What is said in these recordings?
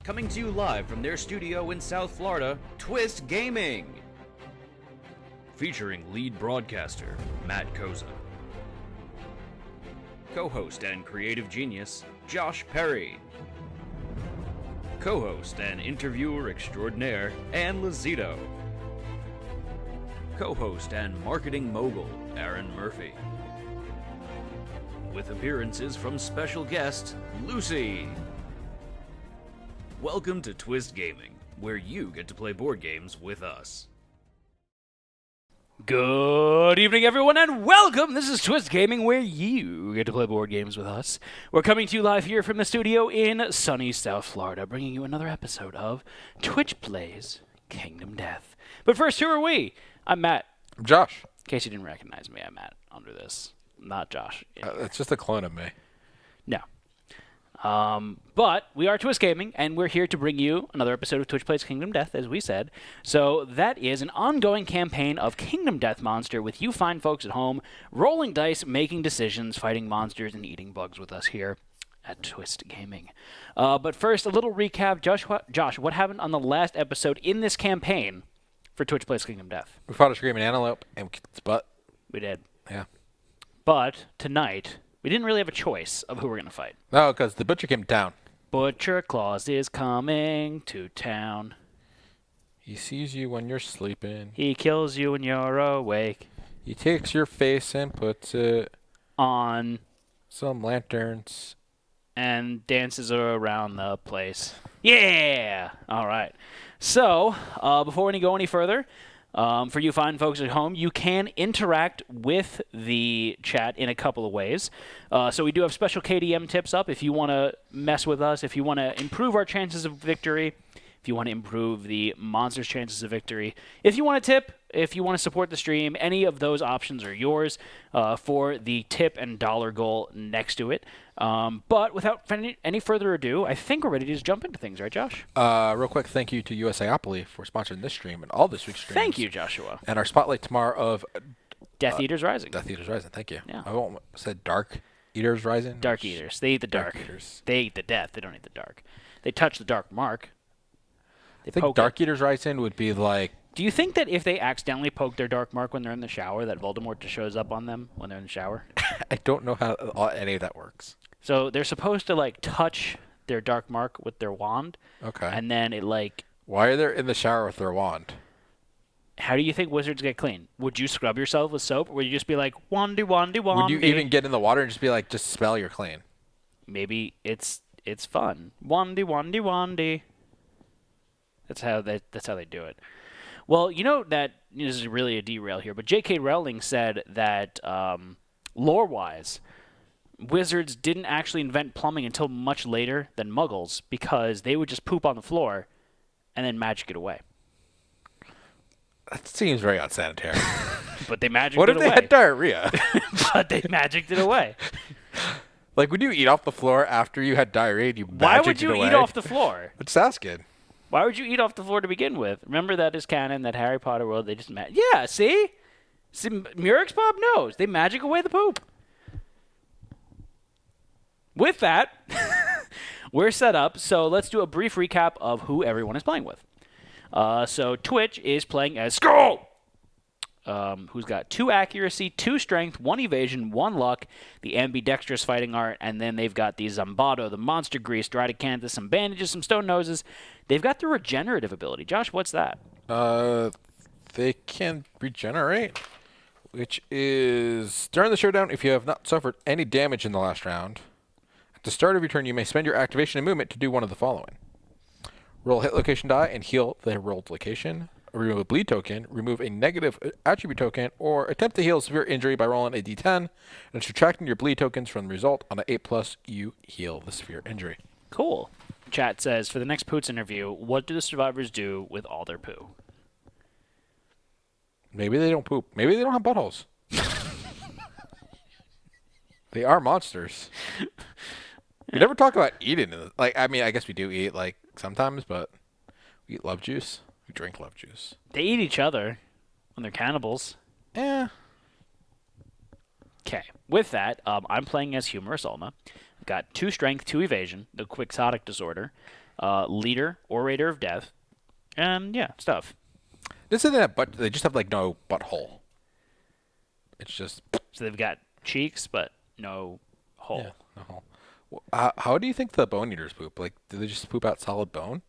Coming to you live from their studio in South Florida, Twist Gaming. Featuring lead broadcaster, Matt Koza. Co-host and creative genius, Josh Perry. Co-host and interviewer extraordinaire, Ann Lazito. Co-host and marketing mogul, Aaron Murphy. With appearances from special guest, Lucy. Welcome to Twist Gaming, where you get to play board games with us. Good evening, everyone, and welcome! This is Twist Gaming, where you get to play board games with us. We're coming to you live here from the studio in sunny South Florida, bringing you another episode of Twitch Plays Kingdom Death. But first, who are we? I'm Matt. I'm Josh. In case you didn't recognize me, I'm Matt under this. Not Josh. It's just a clone of me. No. But we are Twist Gaming, and we're here to bring you another episode of Twitch Plays Kingdom Death, as we said. So that is an ongoing campaign of Kingdom Death Monster with you fine folks at home, rolling dice, making decisions, fighting monsters, and eating bugs with us here at Twist Gaming. But first, a little recap. Josh, what happened on the last episode in this campaign for Twitch Plays Kingdom Death? We fought a screaming antelope and we kicked its butt. We did. Yeah. But tonight, we didn't really have a choice of who we're going to fight. No, because the butcher came down. Butcher Claus is coming to town. He sees you when you're sleeping. He kills you when you're awake. He takes your face and puts it On some lanterns. and dances around the place. Yeah! All right. So, before we go any further, for you fine folks at home, you can interact with the chat in a couple of ways. So we do have special KDM tips up if you want to mess with us, if you want to improve our chances of victory, if you want to improve the monster's chances of victory, if you want to tip, if you want to support the stream, any of those options are yours for the tip and dollar goal next to it. But without any further ado, I think we're ready to just jump into things, right, Josh? Real quick, thank you to USAopoly for sponsoring this stream and all this week's streams. Thank you, Joshua. And our spotlight tomorrow of Death Eaters Rising. Death Eaters Rising. Thank you. Yeah. I won't said Dark Eaters Rising. Dark Eaters. They eat the dark. Eaters. They eat the death. They don't eat the dark. They touch the dark mark. They I think poke Dark it. Eaters Rising would be like... Do you think that if they accidentally poke their dark mark when they're in the shower, that Voldemort just shows up on them when they're in the shower? I don't know how any of that works. So they're supposed to, like, touch their dark mark with their wand. Okay. And then it, like... Why are they in the shower with their wand? How do you think wizards get clean? Would you scrub yourself with soap, or would you just be like, wandy, wandy, wandy? Would you even get in the water and just be like, just spell you're clean? Maybe it's fun. Wandy, wandy, wandy. That's how they do it. Well, you know that this is really a derail here, but J.K. Rowling said that lore-wise, wizards didn't actually invent plumbing until much later than Muggles because they would just poop on the floor and then magic it away. That seems very unsanitary. But they magicked What it if away. they had diarrhea? But they magicked it away. Like, would you eat off the floor after you had diarrhea and you Why magicked would you it away? eat off the floor? I'm just asking. Why would you eat off the floor to begin with? Remember that is canon, that Harry Potter world, they just yeah, see? Murex Pop knows. They magic away the poop. With that, we're set up, so let's do a brief recap of who everyone is playing with. So Twitch is playing as Skull, who's got 2 accuracy, 2 strength, 1 evasion, 1 luck, the ambidextrous fighting art, and then they've got the Zombato, the monster grease, Dridecanthus, some bandages, some stone noses. They've got the regenerative ability. Josh, what's that? They can regenerate, which is during the showdown, if you have not suffered any damage in the last round, at the start of your turn, you may spend your activation and movement to do one of the following. Roll a hit location die and heal the rolled location. Remove a bleed token, remove a negative attribute token, or attempt to heal a severe injury by rolling a d10 and subtracting your bleed tokens from the result. On an 8+, you heal the severe injury. Cool. Chat says, for the next Poots interview, what do the survivors do with all their poo? Maybe they don't poop. Maybe they don't have buttholes. They are monsters. We never talk about eating. Like, I mean, I guess we do eat, like, sometimes, but we eat love juice. We drink love juice. They eat each other when they're cannibals. Yeah. Okay. With that, I'm playing as Humorous Alma. I've got 2 strength, 2 evasion, the quixotic disorder, leader, orator of death, and yeah, stuff. This isn't that, but they just have like no butthole. It's just So they've got cheeks, but no hole. yeah, no hole. How do you think the bone eaters poop? Like, do they just poop out solid bone?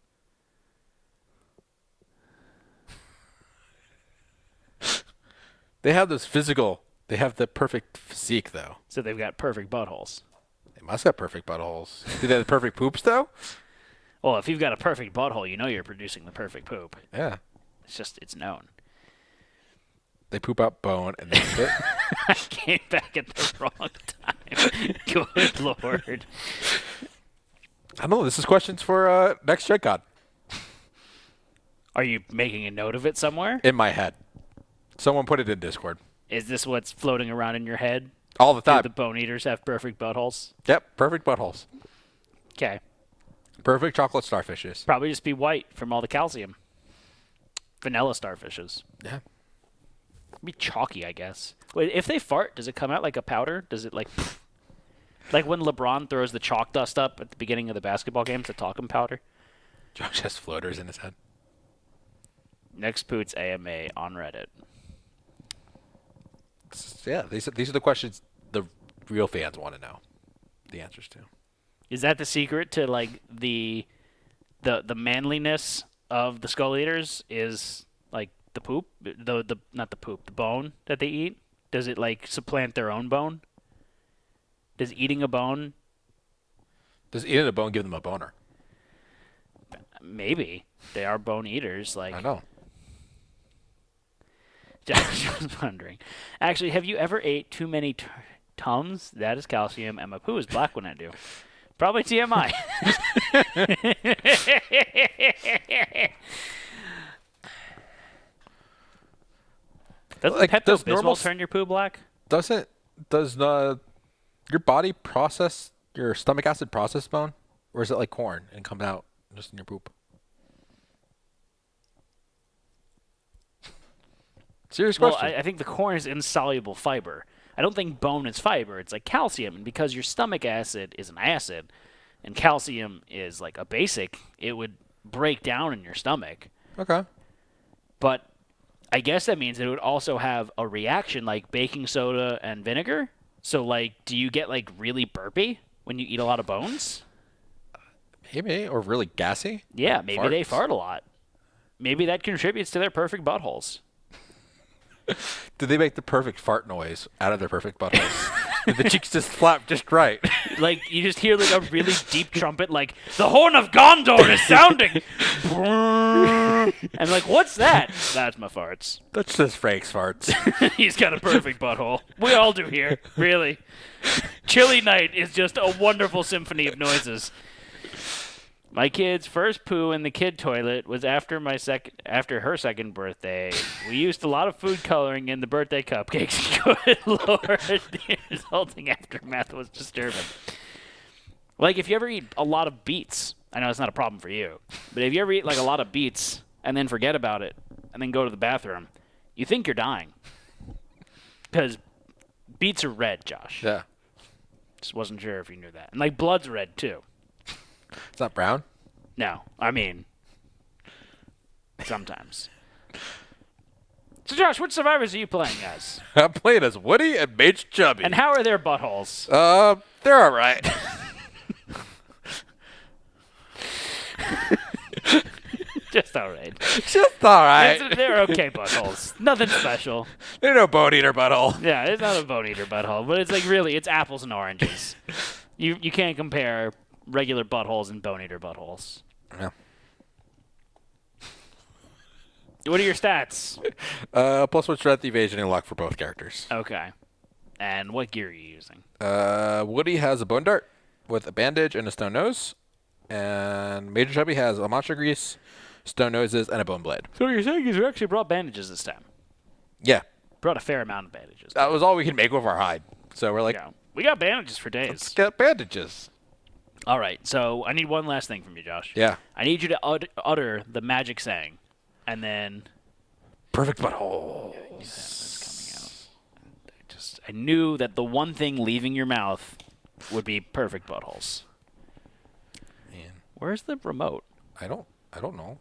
They have this physical. They have the perfect physique, though. So they've got perfect buttholes. They must have perfect buttholes. Do they have the perfect poops, though? Well, if you've got a perfect butthole, you know you're producing the perfect poop. Yeah. It's known. They poop out bone and they spit. I came back at the wrong time. Good Lord. I don't know. This is questions for next Gen Con. Are you making a note of it somewhere? In my head. Someone put it in Discord. Is this what's floating around in your head? All the time. Do the bone eaters have perfect buttholes? Yep. Perfect buttholes. Okay. Perfect chocolate starfishes. Probably just be white from all the calcium. Vanilla starfishes. Yeah. Be chalky, I guess. Wait, if they fart, does it come out like a powder? Does it like like when LeBron throws the chalk dust up at the beginning of the basketball games, the talcum powder? Josh has floaters in his head. Next Poots AMA on Reddit. Yeah, these are the questions the real fans want to know the answers to. Is that the secret to like the manliness of the Skull Eaters? Is like the poop, the not the poop, the bone that they eat? Does it like supplant their own bone? Does eating a bone? Does eating a bone give them a boner? Maybe they are bone eaters. Like I know. Josh was wondering. Actually, have you ever ate too many Tums? That is calcium, and my poo is black when I do. Probably TMI. Doesn't Like, does Pepto-Bismol normal turn your poo black? Does your body process your stomach acid process bone, or is it like corn and comes out just in your poop? Serious Well, question. I think the corn is insoluble fiber. I don't think bone is fiber. It's like calcium, and because your stomach acid is an acid, and calcium is like a basic, it would break down in your stomach. Okay. But I guess that means it would also have a reaction like baking soda and vinegar. So, like, do you get, like, really burpy when you eat a lot of bones? Maybe, or really gassy. Yeah, Like maybe they farts. fart a lot. Maybe that contributes to their perfect buttholes. Do they make the perfect fart noise out of their perfect buttholes? Did the cheeks just flap just right? Like, you just hear, like, a really deep trumpet, like, the horn of Gondor is sounding! And, like, what's that? That's my farts. That's just Frank's farts. He's got a perfect butthole. We all do here, really. Chilly Night is just a wonderful symphony of noises. My kid's first poo in the kid toilet was after her second birthday. We used a lot of food coloring in the birthday cupcakes. Good Lord, the resulting aftermath was disturbing. Like, if you ever eat a lot of beets, I know it's not a problem for you, but if you ever eat, like, a lot of beets and then forget about it and then go to the bathroom, you think you're dying. Because beets are red, Josh. Yeah. Just wasn't sure if you knew that. And, like, blood's red, too. It's not brown? No, I mean, sometimes. So, Josh, which survivors are you playing as? I'm playing as Woody and Mage Chubby. And how are their buttholes? They're all right. Just all right. Just all right. They're okay buttholes. Nothing special. They're no bone eater butthole. Yeah, it's not a bone eater butthole, but it's like really, it's apples and oranges. You can't compare regular buttholes and bone eater buttholes. Yeah. What are your stats? +1 strength, evasion, and luck for both characters. Okay. And what gear are you using? Woody has a bone dart with a bandage and a stone nose. And Major Chubby has a monster grease, stone noses, and a bone blade. So what you're saying is we actually brought bandages this time. Yeah. Brought a fair amount of bandages. That was all we could make with our hide. So we're like, Yeah. We got bandages for days. let's get bandages. All right, so I need one last thing from you, Josh. Yeah. I need you to utter the magic saying, and then Perfect butthole. it's coming out. I knew that the one thing leaving your mouth would be perfect buttholes. Man. Where's the remote? I don't know.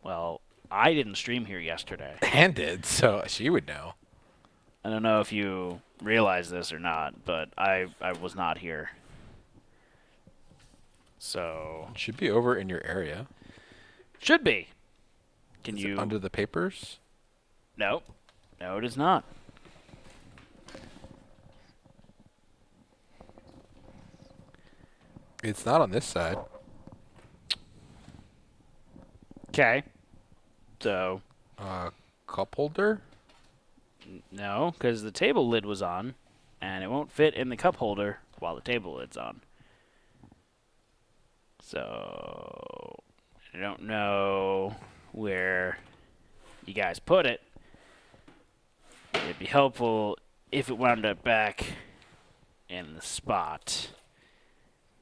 Well, I didn't stream here yesterday. Anne did, so she would know. I don't know if you realize this or not, but I was not here. So It should be over in your area. should be. Can Is you it under the papers? No. No, it is not. It's not on this side. Okay. So Cup holder? no, because the table lid was on, and it won't fit in the cup holder while the table lid's on. So I don't know where you guys put it. It'd be helpful if it wound up back in the spot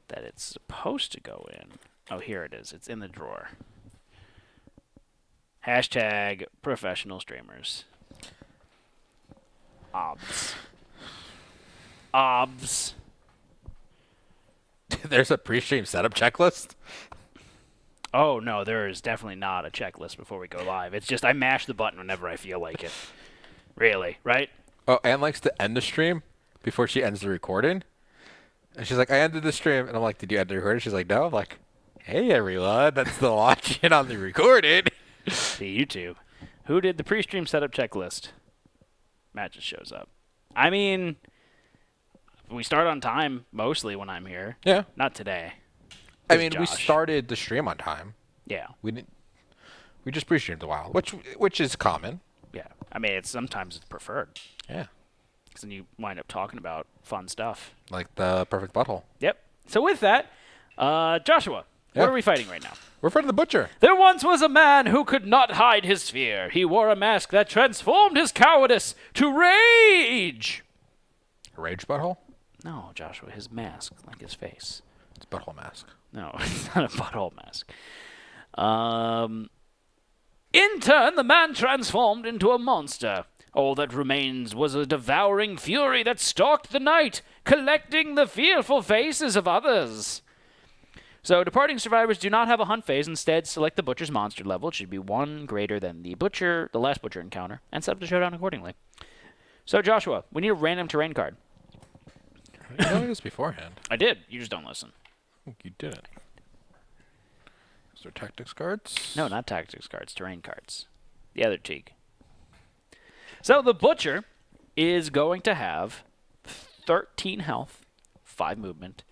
that it's supposed to go in. Oh, here it is. It's in the drawer. Hashtag professional streamers. Obs. Obs. There's a pre-stream setup checklist? Oh, no, there is definitely not a checklist before we go live. It's just I mash the button whenever I feel like it. Really, right? Oh, Anne likes to end the stream before she ends the recording. And she's like, I ended the stream. And I'm like, did you end the recording? She's like, no. I'm like, hey, everyone. That's still watching on the recording. See, YouTube. Who did the pre-stream setup checklist? Matt just shows up. I mean, we start on time mostly when I'm here. Yeah. Not today. I mean, we Josh. started the stream on time. Yeah. We just pre-streamed a while, which is common. Yeah. I mean, sometimes it's preferred. Yeah. Because then you wind up talking about fun stuff. Like the perfect butthole. Yep. So with that, Joshua, Yeah. what are we fighting right now? We're fighting the butcher. There once was a man who could not hide his fear. He wore a mask that transformed his cowardice to rage. A rage butthole? No, Joshua, his mask, like his face. It's butthole mask. No, it's not a butthole mask. In turn, the man transformed into a monster. All that remains was a devouring fury that stalked the night, collecting the fearful faces of others. So, departing survivors do not have a hunt phase. Instead, select the butcher's monster level. It should be one greater than the last butcher encounter, and set up the showdown accordingly. So, Joshua, we need a random terrain card. You told me this beforehand. I did. You just don't listen. I think you didn't. Is there tactics cards? No, not tactics cards, terrain cards. The other Teague. So the butcher is going to have 13 health, 5 movement,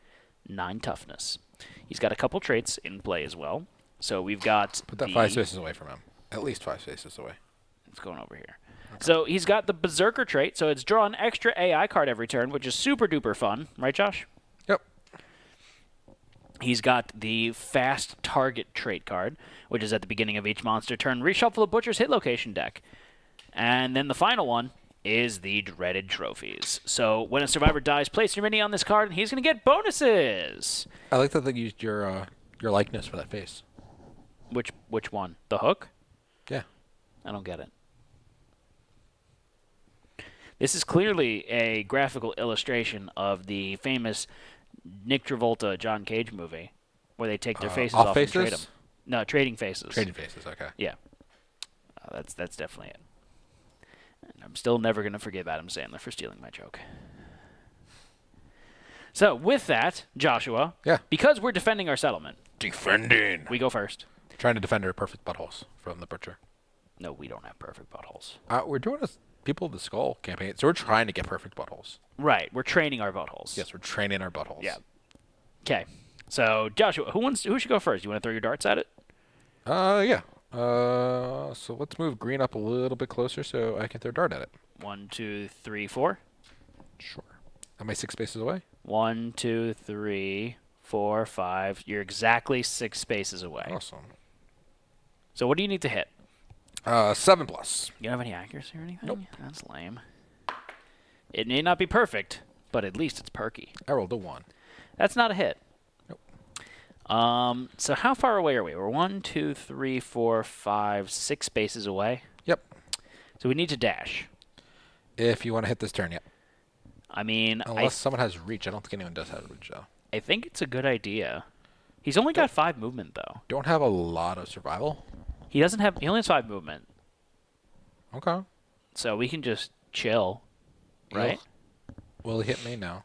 9 toughness. He's got a couple traits in play as well. So we've got Put that 5 spaces away from him. At least 5 spaces away. It's going over here. Okay. So he's got the Berserker trait, so it's draw an extra AI card every turn, which is super duper fun. Right, Josh? Yep. He's got the Fast Target trait card, which is at the beginning of each monster turn. Reshuffle the Butcher's hit location deck. And then the final one is the Dreaded Trophies. So when a survivor dies, place your mini on this card, and he's going to get bonuses. I like that they used your likeness for that face. Which one? The hook? Yeah. I don't get it. This is clearly a graphical illustration of the famous Nick Travolta, John Cage movie, where they take their faces off and trade them. No, trading faces. Trading faces, okay. Yeah. That's definitely it. And I'm still never going to forgive Adam Sandler for stealing my joke. So, with that, Joshua, Yeah. because we're defending our settlement, Defending. we go first. Trying to defend our perfect buttholes from the butcher. No, we don't have perfect buttholes. We're doing a People of the Skull campaign, so we're trying to get perfect buttholes. Right, we're training our buttholes. Yes, we're training our buttholes. Yeah. Okay. So, Joshua, who should go first? You want to throw your darts at it? Yeah. So let's move green up a little bit closer so I can throw a dart at it. 1, 2, 3, 4. Sure. Am I 6 spaces away? 1, 2, 3, 4, 5. You're exactly 6 spaces away. Awesome. So what do you need to hit? 7 plus. You don't have any accuracy or anything? Nope. That's lame. It may not be perfect, but at least it's perky. I rolled a 1. That's not a hit. Nope. So how far away are we? We're 1, 2, 3, 4, 5, 6 spaces away. Yep. So we need to dash. If you want to hit this turn, yep. I mean, Unless someone has reach. I don't think anyone does have reach, though. I think it's a good idea. He's only got 5 movement, though. Don't have a lot of survival. He doesn't have... He only has 5 movement. Okay. So we can just chill, right? Ugh. Will he hit me? No.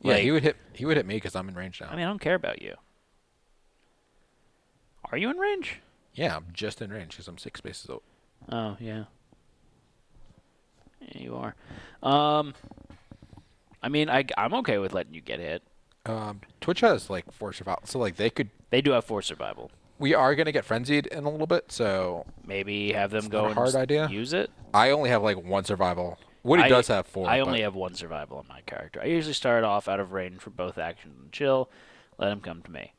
Like, Yeah, he would hit. He would hit me because I'm in range now. I mean, I don't care about you. Are you in range? Yeah, I'm just in range because I'm 6 spaces out. Oh, yeah. Yeah, you are. I mean, I'm okay with letting you get hit. Twitch has like 4 survival, so like they could. They do have 4 survival. We are gonna get frenzied in a little bit, so Maybe have them go not a hard idea. use it. I only have like 1 survival. Woody does have 4. I only have 1 survival on my character. I usually start off out of range for both actions and chill. Let them come to me.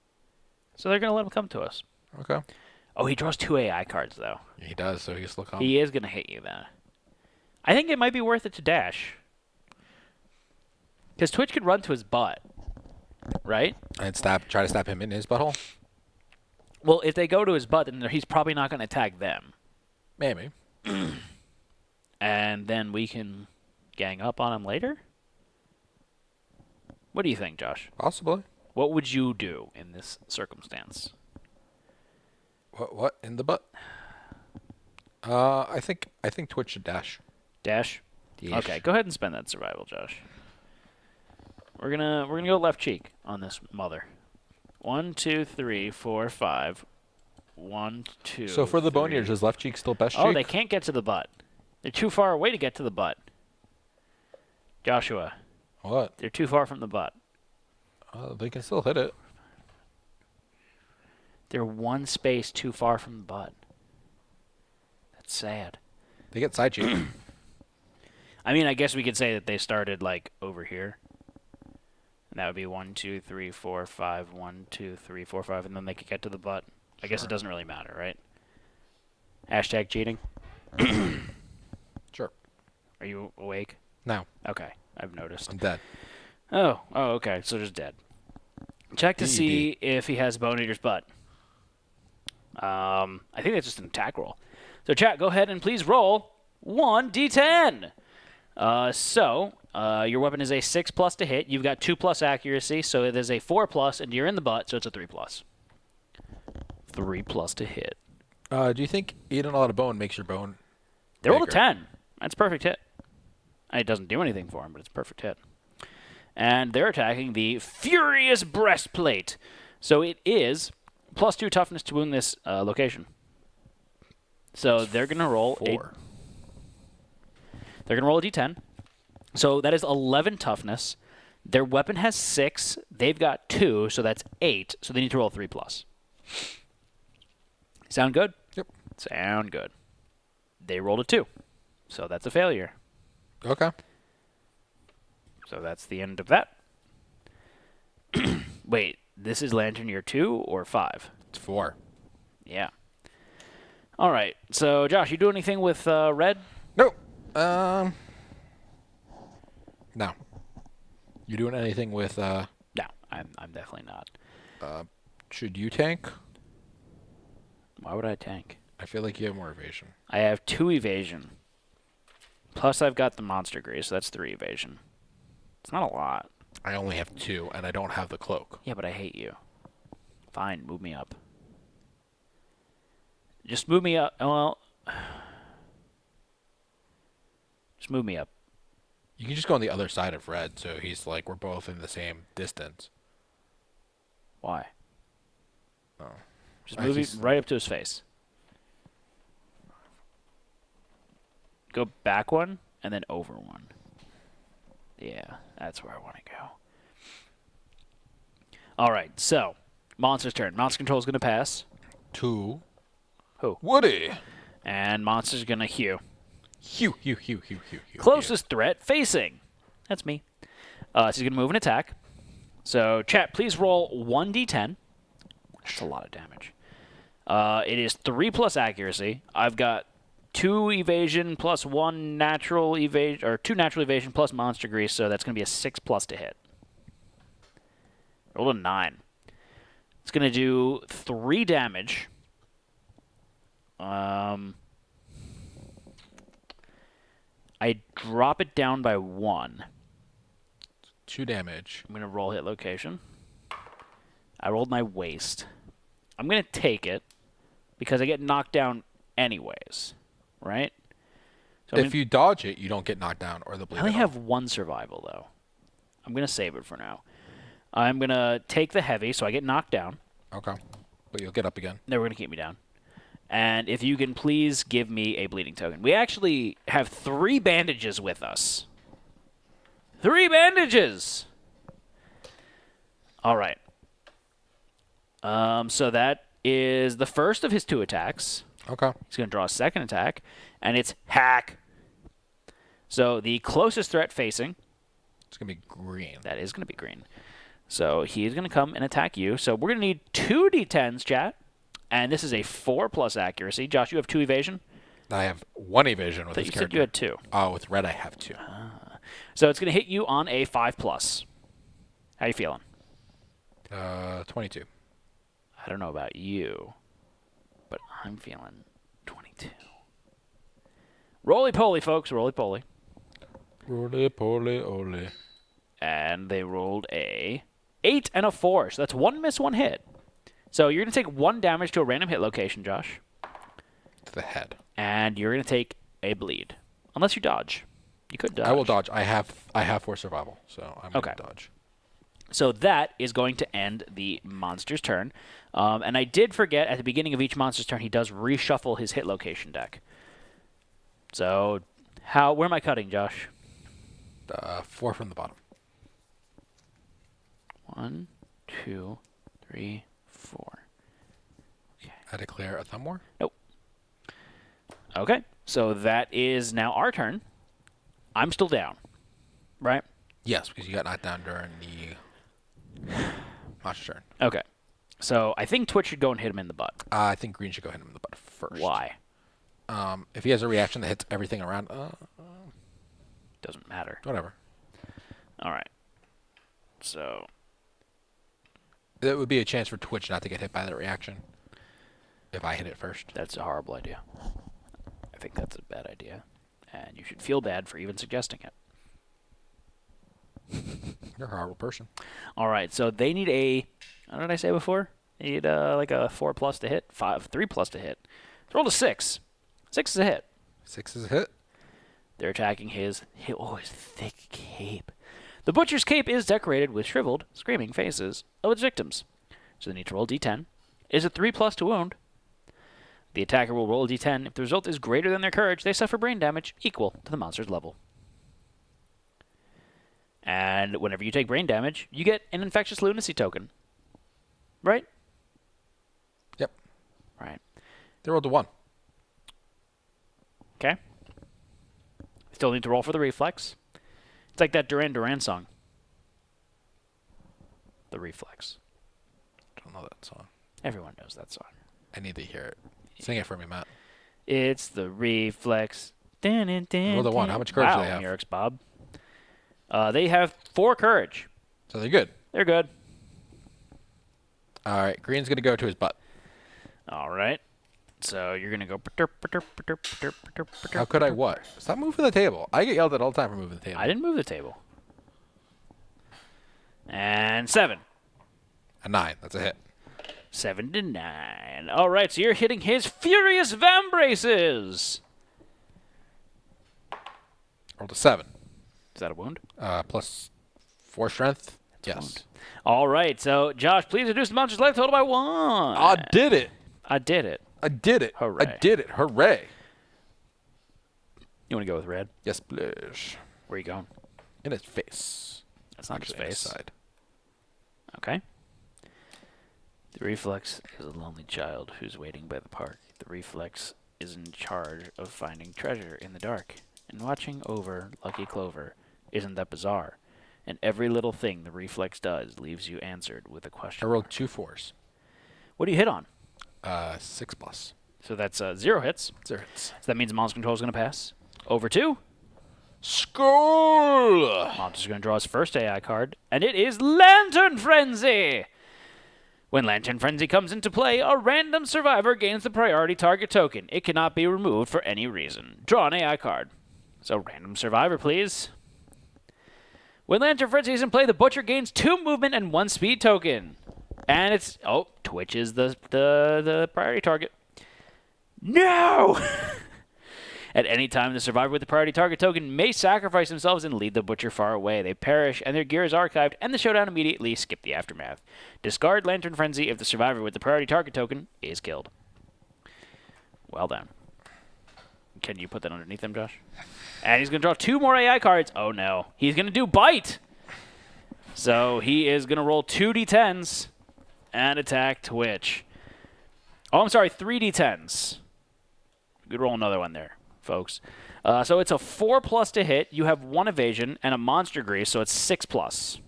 So they're gonna let them come to us. Okay. Oh, he draws 2 AI cards though. He does, so he's look on. He is gonna hit you then. I think it might be worth it to dash. Because Twitch could run to his butt, right? And try to stab him in his butthole. Well, if they go to his butt, then he's probably not going to attack them. Maybe. And then we can gang up on him later? What do you think, Josh? Possibly. What would you do in this circumstance? What in the butt? I think Twitch should dash. Dash? Yeesh. Okay, go ahead and spend that survival, Josh. We're gonna go left cheek on this mother. 1, 2, 3, 4, 5. 1, 2. So for the 3. Boneyards, is left cheek still best cheek? Oh, they can't get to the butt. They're too far away to get to the butt. Joshua, What? they're too far from the butt. They can still hit it. They're 1 space too far from the butt. That's sad. They get side cheek. I mean, I guess we could say that they started, like, over here. And that would be 1, 2, 3, 4, 5. 1, 2, 3, 4, 5. And then they could get to the butt. I guess it doesn't really matter, right? Hashtag cheating. Sure. Are you awake? No, Okay, I've noticed. I'm dead. Oh, okay, so just dead. Check to see if he has Bone Eater's butt. I think that's just an attack roll. So chat, go ahead and please roll 1d10. Your weapon is a 6+ to hit. You've got 2+ accuracy, so it is a 4+, and you're in the butt, so it's a 3+. 3+ to hit. Do you think eating a lot of bone makes your bone? They rolled a bigger? 10. That's a perfect hit. It doesn't do anything for him, but it's a perfect hit. And they're attacking the Furious Breastplate. So it is +2 toughness to wound this location. So they're going to roll 4. They're going to roll a d10. So that is 11 toughness. Their weapon has 6. They've got 2, so that's 8. So they need to roll 3+. Sound good? Yep. Sound good. They rolled a 2. So that's a failure. Okay. So that's the end of that. Wait, this is Lantern Year 2 or 5? It's 4. Yeah. All right. So, Josh, you do anything with red? No. No. You doing anything with? No, I'm definitely not. Should you tank? Why would I tank? I feel like you have more evasion. I have 2 evasion. Plus, I've got the monster grease, so that's 3 evasion. It's not a lot. I only have 2, and I don't have the cloak. Yeah, but I hate you. Fine, move me up. Just move me up. Well, just move me up. You can just go on the other side of red, so he's like we're both in the same distance. Why? Oh. Just move it right up to his face. Go back 1, and then over 1. Yeah, that's where I want to go. All right, so Monster's turn. Monster Control is going to pass. 2. Who? Woody. And Monster's going to hew. Hew. Closest threat facing. That's me. So he's going to move and attack. So, chat, please roll 1d10. That's a lot of damage. It is 3+ accuracy. I've got 2 evasion plus 1 natural evasion, or 2 natural evasion plus monster grease, so that's going to be a 6+ to hit. Roll a 9. It's going to do 3 damage. I drop it down by 1. 2 damage. I'm going to roll hit location. I rolled my waste. I'm going to take it because I get knocked down anyways, right? So If you dodge it, you don't get knocked down or the bleed. I only have 1 survival, though. I'm going to save it for now. I'm going to take the heavy, so I get knocked down. Okay. But you'll get up again. They're going to keep me down. And if you can please give me a bleeding token. We actually have 3 bandages with us. 3 bandages! All right. So that is the first of his 2 attacks. Okay. He's going to draw a second attack, and it's hack. So the closest threat facing... It's going to be green. That is going to be green. So he's going to come and attack you. So we're going to need 2 d10s, chat. And this is a 4+ accuracy. Josh, you have 2 evasion? I have 1 evasion with this You character. said you had 2. Oh, with red I have 2. So it's going to hit you on a 5+. How you feeling? 22. I don't know about you, but I'm feeling 22. Roly-poly, folks. Roly-poly. Roly-poly, ole. And they rolled a 8 and a 4. So that's 1 miss, 1 hit. So you're going to take 1 damage to a random hit location, Josh. To the head. And you're going to take a bleed. Unless you dodge. You could dodge. I will dodge. I have 4 survival, so I'm going to dodge. So that is going to end the monster's turn. And I did forget, at the beginning of each monster's turn, he does reshuffle his hit location deck. So where am I cutting, Josh? 4 from the bottom. 1, 2, 3, 4. Okay. I declare a thumb war? Nope. Okay, so that is now our turn. I'm still down, right? Yes, because you got knocked down during the monster turn. Okay. So I think Twitch should go and hit him in the butt. I think green should go hit him in the butt first. Why? If he has a reaction that hits everything around, Doesn't matter. whatever. All right. So It would be a chance for Twitch not to get hit by that reaction if I hit it first. that's a horrible idea. I think that's a bad idea. And you should feel bad for even suggesting it. You're a horrible person. All right, so they need a... What did I say before? They need like a 4+ to hit, 3+ to hit. Roll a 6. 6 is a hit. 6 is a hit. They're attacking his thick cape. The butcher's cape is decorated with shriveled, screaming faces of its victims. So they need to roll d10. Is a 3+ to wound. The attacker will roll a d10. If the result is greater than their courage, they suffer brain damage equal to the monster's level. And whenever you take brain damage, you get an infectious lunacy token. Right? Yep. Right. They rolled a 1. Okay. Still need to roll for the reflex. It's like that Duran Duran song. The Reflex. Don't know that song. Everyone knows that song. I need to hear it. Sing it for me, Matt. It's the Reflex. Dun, dun, dun, Roll the 1. How much courage wow, do they have? Lyrics, Bob. They have 4 courage. So they're good. They're good. All right. Green's going to go to his butt. All right. So you're going to go... How could I what? Stop moving the table. I get yelled at all the time for moving the table. I didn't move the table. And 7. A 9. That's a hit. 7 to 9. All right, so you're hitting his Furious Vambraces. Rolled a 7. Is that a wound? Plus 4 strength. Yes. Wound. All right, so Josh, please reduce the monster's life total by 1. I did it. I did it. I did it. Hooray. I did it. Hooray. You want to go with red? Yes, please. Where are you going? In his face. That's not his Actually, in his face. side. Okay. The Reflex is a lonely child who's waiting by the park. The Reflex is in charge of finding treasure in the dark and watching over Lucky Clover. Isn't that bizarre? And every little thing the Reflex does leaves you answered with a question. I rolled 2 4s. What do you hit on? 6 plus. So that's 0 hits. 0 hits. So that means monster control is going to pass. Over 2. Skull! Monster's going to draw his first AI card, and it is Lantern Frenzy! When Lantern Frenzy comes into play, a random survivor gains the priority target token. It cannot be removed for any reason. Draw an AI card. So random survivor, please. When Lantern Frenzy is in play, the Butcher gains 2 movement and 1 speed token. And it's Twitch is the priority target. No. At any time, the survivor with the priority target token may sacrifice themselves and lead the butcher far away. They perish, and their gear is archived, and the showdown immediately skip the aftermath. Discard Lantern Frenzy if the survivor with the priority target token is killed. Well done. Can you put that underneath him, Josh? And he's going to draw 2 more AI cards. Oh, no. He's going to do Bite. So he is going to roll 2 d10s and attack Twitch. Oh, I'm sorry, 3 d10s. You could roll another one there, folks. So it's a 4+ to hit. You have 1 evasion and a monster grease, so it's 6+.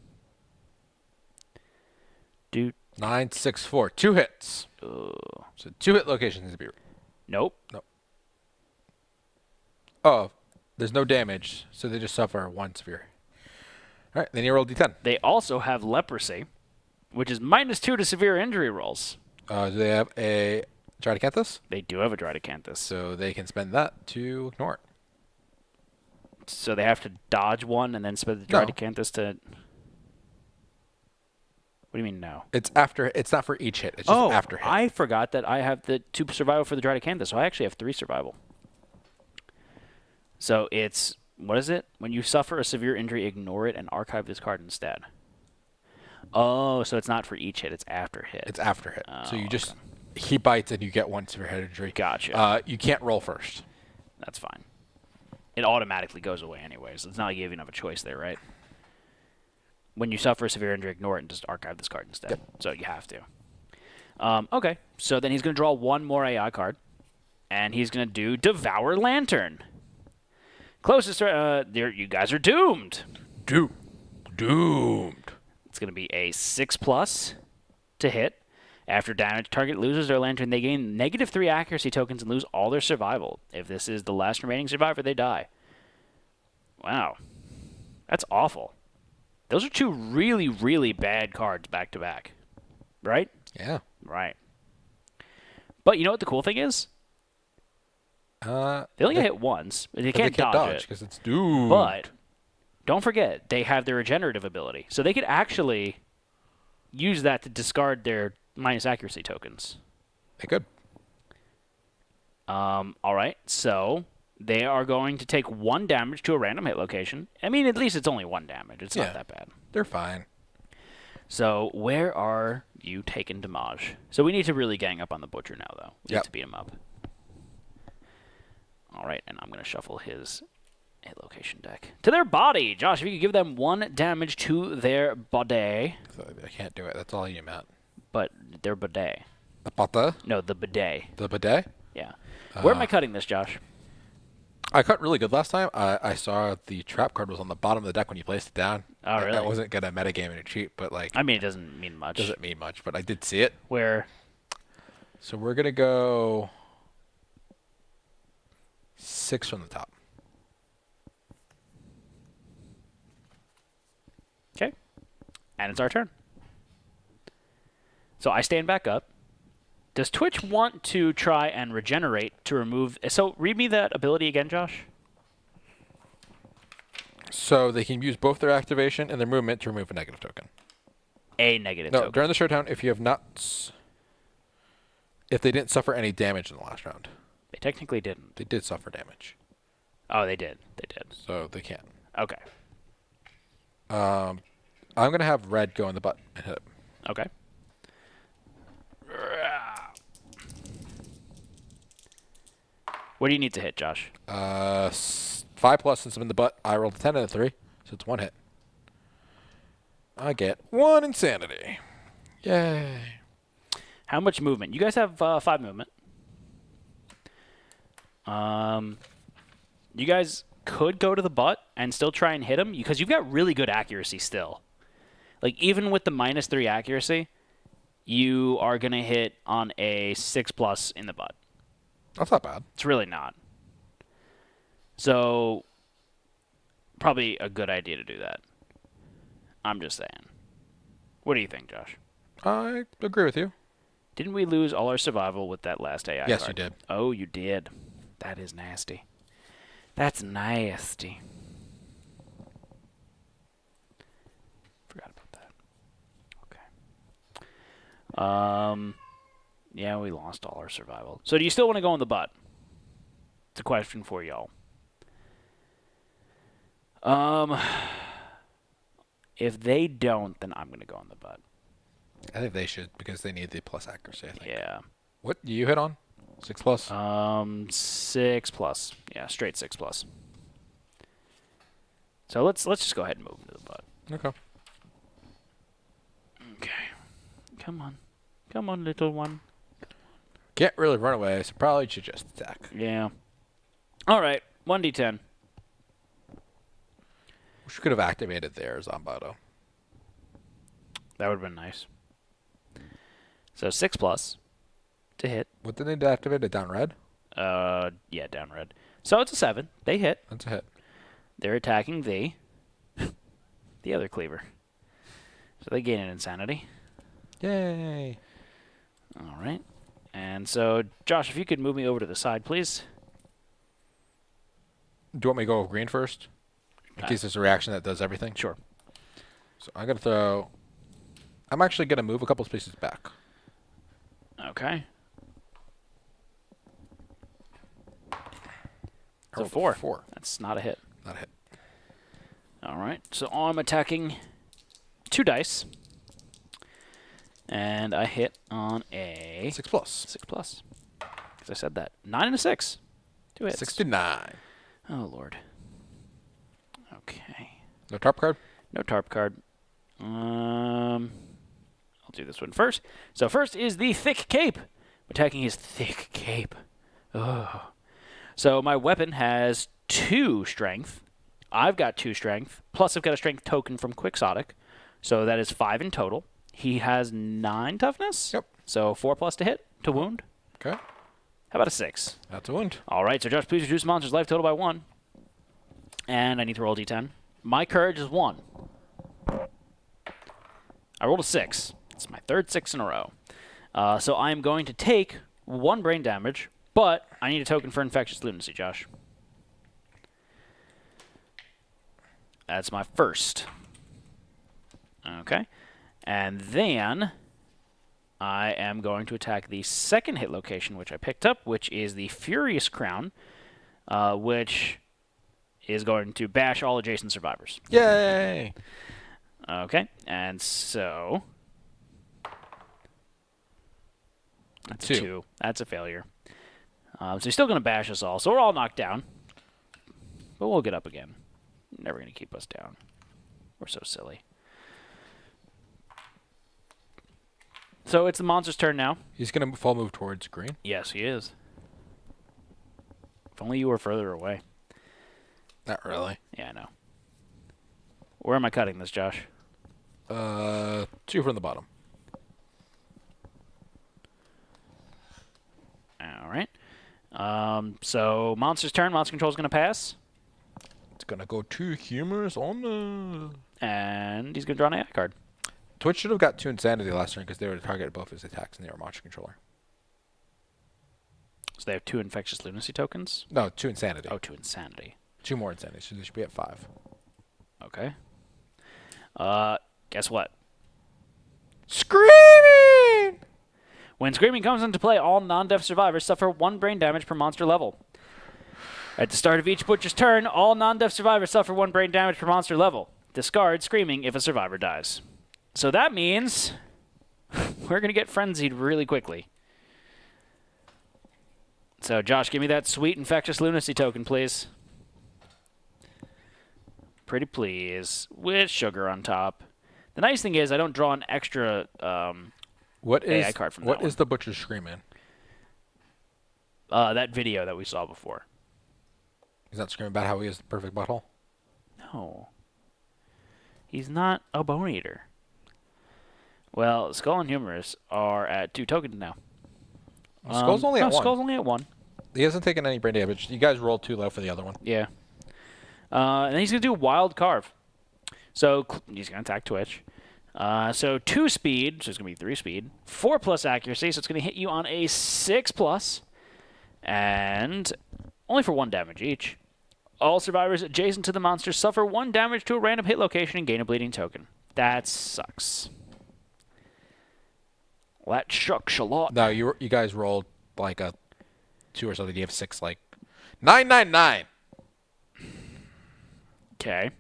Dude. 9, 6, 4. 2 hits. So 2 hit locations need to be. Nope. Oh, there's no damage, so they just suffer 1 severe. All right, then you roll d10. They also have leprosy, which is -2 to severe injury rolls. Do they have a Dradacanthus? They do have a Dradacanthus. So they can spend that to ignore it. So they have to dodge 1 and then spend the Dradacanthus to... What do you mean no? It's after. It's not for each hit. It's just after hit. I forgot that I have the 2 survival for the Dradacanthus, so I actually have 3 survival. So it's... What is it? When you suffer a severe injury, ignore it and archive this card instead. Oh, so it's not for each hit. It's after hit. It's after hit. Oh, So you just... He bites and you get 1 severe head injury. Gotcha. You can't roll first. That's fine. It automatically goes away anyway, so it's not like you even have a choice there, right? When you suffer a severe injury, ignore it and just archive this card instead. Yep. So you have to. Okay, so then he's going to draw 1 more AI card, and he's going to do Devour Lantern. Closest, you guys are doomed. Doomed. It's going to be a 6+ to hit. After damage, target loses their lantern. They gain -3 accuracy tokens and lose all their survival. If this is the last remaining survivor, they die. Wow. That's awful. Those are 2 really, really bad cards back to back. Right? Yeah. Right. But you know what the cool thing is? They only get hit once. They can't dodge it. Because it's doomed. But don't forget, they have their regenerative ability. So they could actually use that to discard their minus accuracy tokens. They could. All right, so they are going to take 1 damage to a random hit location. I mean, at least it's only 1 damage. It's not that bad. They're fine. So where are you taking damage? So we need to really gang up on the Butcher now, though. We need to beat him up. All right, and I'm going to shuffle his hit location deck. To their body! Josh, if you could give them 1 damage to their body. I can't do it. That's all you meant. But their bidet. The bata? No, the bidet. The bidet? Yeah. Where am I cutting this, Josh? I cut really good last time. I saw the trap card was on the bottom of the deck when you placed it down. Oh, really? I wasn't going to metagame and cheat, but like... I mean, it doesn't mean much. Doesn't mean much, but I did see it. Where? So we're going to go 6 from the top. Okay. And it's our turn. So I stand back up. Does Twitch want to try and regenerate to remove... So read me that ability again, Josh. So they can use both their activation and their movement to remove a negative token. A negative token. No, during the showdown, if you have not... If they didn't suffer any damage in the last round. They technically didn't. They did suffer damage. Oh, they did. They did. So they can. Okay. I'm going to have red go in the butt and hit it. Okay. What do you need to hit, Josh? 5+ since I'm in the butt. I rolled a 10 and a 3, so it's 1 hit. I get 1 insanity. Yay. How much movement? You guys have 5 movement. You guys could go to the butt and still try and hit him because you've got really good accuracy still. Like, even with the -3 accuracy, you are going to hit on a 6+ in the butt. That's not bad. It's really not. So, probably a good idea to do that. I'm just saying. What do you think, Josh? I agree with you. Didn't we lose all our survival with that last AI Yes, card? you did. Oh, you did. That is nasty. That's nasty. Forgot about that. Okay. Yeah, we lost all our survival. So do you still want to go in the butt? It's a question for y'all. If they don't, then I'm going to go in the butt. I think they should because they need the plus accuracy, I think. Yeah. What do you hit on? 6 plus? 6 plus. Yeah, straight 6 plus. So let's just go ahead and move into the butt. Okay. Okay. Come on. Come on, little one. Can't really run away, so probably should just attack. Yeah. All right. 1d10. Wish we could have activated their Zombato. That would have been nice. So 6 plus to hit. What did they need to activate? A down red? Yeah, down red. So it's a 7. They hit. That's a hit. They're attacking the other cleaver. So they gain an insanity. Yay. All right. And so, Josh, if you could move me over to the side, please. Do you want me to go with green first? In case there's a reaction that does everything? Sure. So I'm going to throw... I'm actually going to move a couple spaces back. Okay. So Or 4. 4. That's not a hit. Not a hit. All right. So I'm attacking 2 dice. And I hit on a 6 plus. 6 plus. Because I said that. 9 and a 6. 2 hits. 69. Oh, Lord. Okay. No tarp card? No tarp card. I'll do this one first. So first is the thick cape. Attacking his thick cape. Oh. So my weapon has 2 strength. I've got 2 strength. Plus I've got a strength token from Quixotic. So that is 5 in total. He has 9 toughness. Yep. So 4 plus to hit, to wound. Okay. How about a 6? That's a wound. All right, so Josh, please reduce the monster's life total by 1. And I need to roll a d10. My courage is 1. I rolled a 6. It's my 3rd 6 in a row. So I am going to take 1 brain damage, but I need a token for infectious lunacy, Josh. That's my first. Okay. And then I am going to attack the second hit location, which I picked up, which is the Furious Crown, which is going to bash all adjacent survivors. Yay! Okay, and so that's a 2. That's a failure. So he's still going to bash us all. So we're all knocked down, but we'll get up again. Never going to keep us down. We're so silly. So it's the monster's turn now. He's going to fall move towards green. Yes, he is. If only you were further away. Not really. Yeah, I know. Where am I cutting this, Josh? 2 from the bottom. All right. So monster's turn. Monster control is going to pass. It's going to go 2 humors on the... And he's going to draw an AI card. Twitch should have got 2 insanity last turn because they were to target both his attacks and they were monster controller. So they have 2 infectious lunacy tokens? No, 2 insanity. Oh, 2 insanity. 2 more insanity, so they should be at 5. Okay. Guess what? Screaming! When screaming comes into play, all non-deaf survivors suffer 1 brain damage per monster level. At the start of each butcher's turn, all non-deaf survivors suffer 1 brain damage per monster level. Discard screaming if a survivor dies. So that means we're going to get frenzied really quickly. So, Josh, give me that sweet infectious lunacy token, please. Pretty please. With sugar on top. The nice thing is I don't draw an extra AI card from that What one. is the butcher screaming? That video that we saw before. He's not screaming about how he is the perfect butthole? No. He's not a bone eater. Well, Skull and Humorous are at 2 tokens now. Skull's only at 1. Skull's only at 1. He hasn't taken any brain damage. You guys rolled too low for the other one. Yeah. And he's going to do Wild Carve. So he's going to attack Twitch. So 2 speed, so it's going to be 3 speed. 4 plus accuracy, so it's going to hit you on a 6 plus. And only for 1 damage each. All survivors adjacent to the monster suffer 1 damage to a random hit location and gain a bleeding token. That sucks. Well, that shucks a lot. No, you guys rolled like a 2 or something. You have 6, like 999. Okay.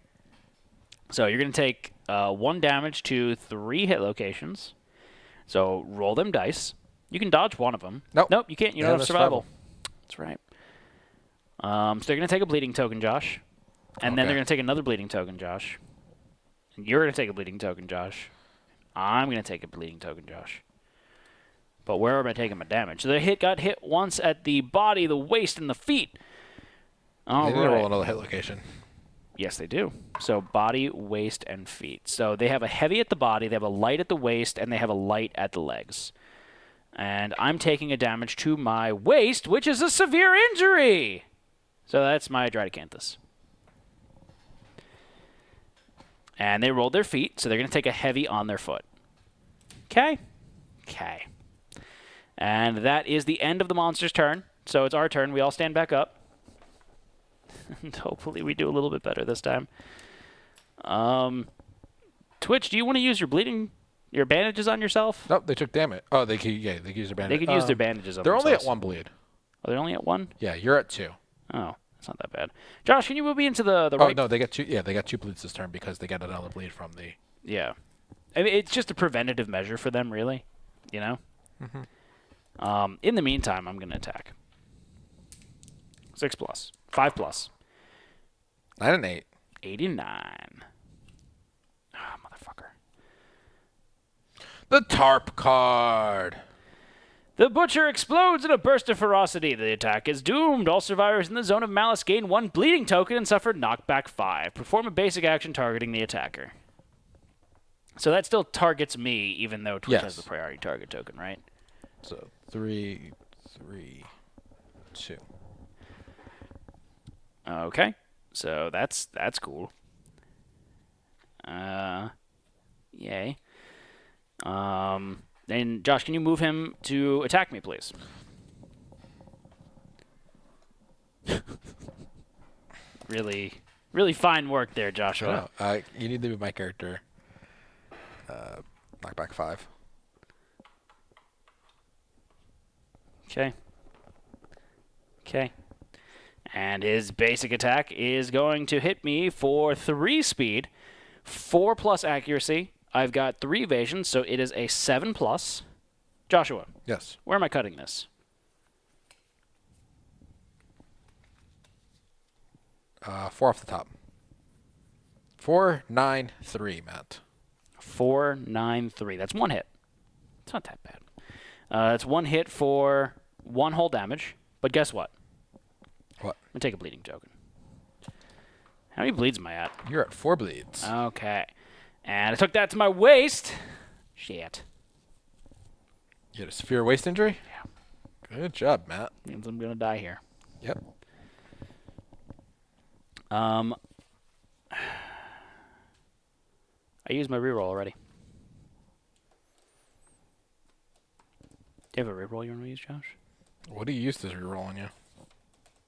So you're going to take 1 damage to 3 hit locations. So roll them dice. You can dodge one of them. Nope. Nope, you can't. You They don't have have a survival. That's right. So they're going to take a bleeding token, Josh. And then Okay. they're going to take another bleeding token, Josh. And you're going to take a bleeding token, Josh. I'm going to take a bleeding token, Josh. But where am I taking my damage? So the got hit once at the body, the waist, and the feet. All They need to right. roll another hit location. Yes, they do. So body, waist, and feet. So they have a heavy at the body, they have a light at the waist, and they have a light at the legs. And I'm taking a damage to my waist, which is a severe injury. So that's my Dridacanthus. And they rolled their feet, so they're going to take a heavy on their foot. Okay? Okay. And that is the end of the monster's turn. So it's our turn. We all stand back up. And hopefully we do a little bit better this time. Twitch, do you want to use your bandages on yourself? Nope, they took damage. Oh, they could use their bandage. They could use their bandages on They're themselves. only at 1 bleed. Oh, they're only at 1? Yeah, you're at 2. Oh, that's not that bad. Josh, can you move me into the Oh right? no, they get 2. Yeah, they got 2 bleeds this turn because they got another bleed from the. Yeah. I mean, it's just a preventative measure for them, really. You know? Mm-hmm. In the meantime, I'm going to attack. 6 plus. 5 plus. 9 and 8. 89. Ah, motherfucker. The tarp card. The Butcher explodes in a burst of ferocity. The attack is doomed. All survivors in the zone of malice gain 1 bleeding token and suffer knockback 5. Perform a basic action targeting the attacker. So that still targets me, even though Twitch has the priority target token, right? So 3, 3, 2. Okay. So that's cool. Yay. Then Josh, can you move him to attack me, please? Really fine work there, Joshua. No, you need to move my character. Knockback 5. Okay. And his basic attack is going to hit me for 3 speed, 4 plus accuracy. I've got 3 evasion, so it is a 7 plus. Joshua, Yes. where am I cutting this? 4 off the top. 4, 9, 3, Matt. 4, 9, 3. That's 1 hit. It's not that bad. It's 1 hit for 1 whole damage. But guess what? What? I'm going to take a bleeding token. How many bleeds am I at? You're at 4 bleeds. Okay. And I took that to my waist. Shit. You had a severe waist injury? Yeah. Good job, Matt. Means I'm going to die here. Yep. I used my reroll already. Do you have a reroll you want to use, Josh? What do you use to reroll on you?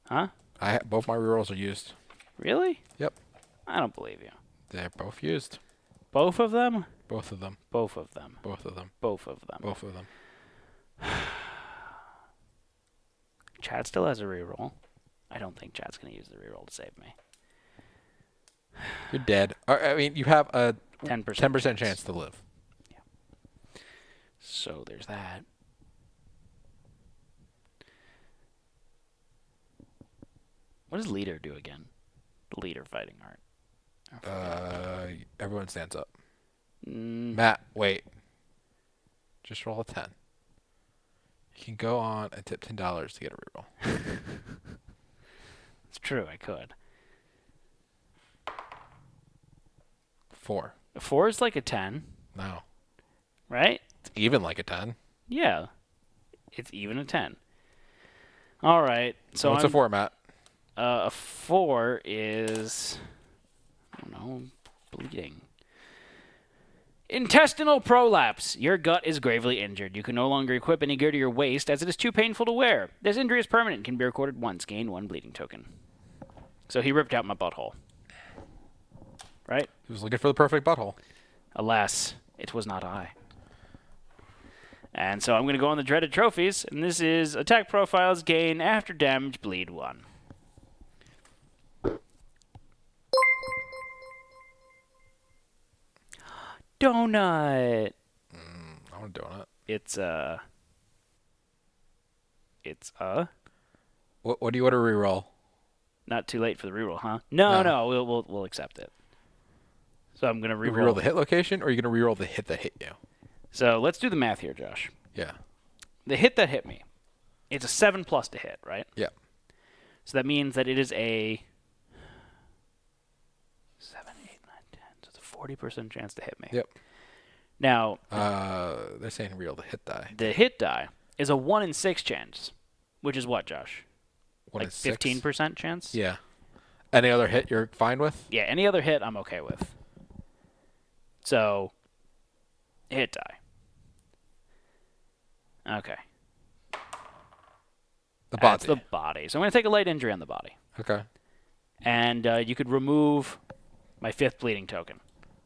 Huh? Both my rerolls are used. Really? Yep. I don't believe you. They're both used. Both of them? Both of them. Both of them. Both of them. Both of them. Both of them. Chad still has a reroll. I don't think Chad's going to use the reroll to save me. You're dead. I mean, you have a 10% chance to live. Yeah. So there's that. What does leader do again? The leader fighting art. Everyone stands up. Mm, Matt, wait. Just roll a 10. You can go on and tip $10 to get a reroll. it's true, I could. 4. A 4 is like a 10, No. right? It's even like a 10. Yeah. It's even a 10. All right. So what's a 4, Matt? A 4 is, I don't know, bleeding. Intestinal prolapse. Your gut is gravely injured. You can no longer equip any gear to your waist as it is too painful to wear. This injury is permanent and can be recorded once. Gain 1 bleeding token. So he ripped out my butthole. Right? He was looking for the perfect butthole. Alas, it was not I. And so I'm going to go on the dreaded trophies, and this is attack profiles, gain after damage, bleed 1. Donut. I want a donut. It's a. What do you want to reroll? Not too late for the reroll, huh? No, No. we'll accept it. So I'm gonna reroll. Reroll the hit location, or are you gonna reroll the hit that hit you? So let's do the math here, Josh. Yeah. The hit that hit me, it's a 7+ to hit, right? Yeah. So that means that it is a 7, 8, 9, 10. So it's a 40% chance to hit me. Yep. Now, they're saying reroll the hit die. the hit die is a 1 in 6 chance, which is what, Josh? 1 in Like 6? 15% chance? Yeah. Any other hit you're fine with? Yeah, any other hit I'm okay with. So, hit die. Okay. The body. That's the body. So I'm going to take a light injury on the body. Okay. And you could remove my 5th bleeding token.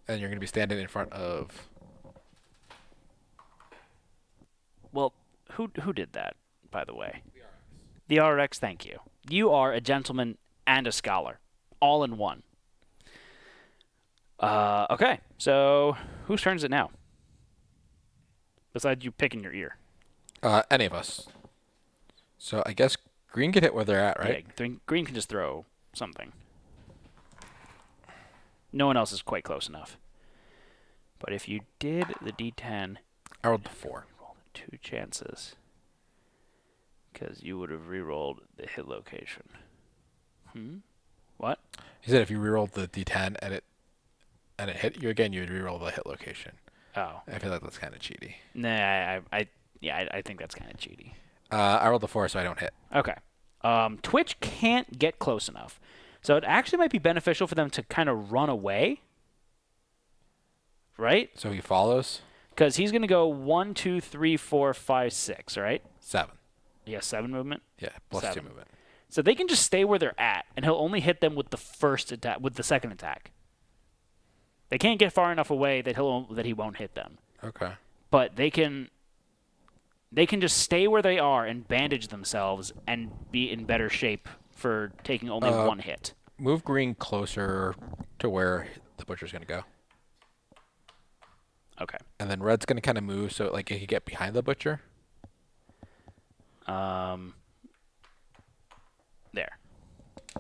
And you're gonna be standing in front of. Well, who did that, by the way? The RX, thank you. You are a gentleman and a scholar, all in one. Okay, so whose turn is it now? Besides you picking your ear. Any of us. So I guess green can hit where they're at, right? Yeah, green can just throw something. No one else is quite close enough. But if you did the D10, I rolled the 4. roll the 2 chances. Because you would have re-rolled the hit location. What? He said if you rerolled the D10 and it hit you again, you would reroll the hit location. Oh. I feel like that's kind of cheaty. Nah, I think that's kind of cheaty. I rolled the 4, so I don't hit. Okay. Twitch can't get close enough. So it actually might be beneficial for them to kind of run away. Right? So he follows. Because he's going to go 1, 2, 3, 4, 5, 6, right? 7. He has 7 movement. Yeah, plus 7. 2 movement. So they can just stay where they're at, and he'll only hit them with the first attack, with the second attack. They can't get far enough away that he won't hit them. Okay. But they can just stay where they are and bandage themselves and be in better shape for taking only 1 hit. Move green closer to where the butcher's gonna go. Okay. And then red's gonna kind of move so like he can get behind the butcher. There.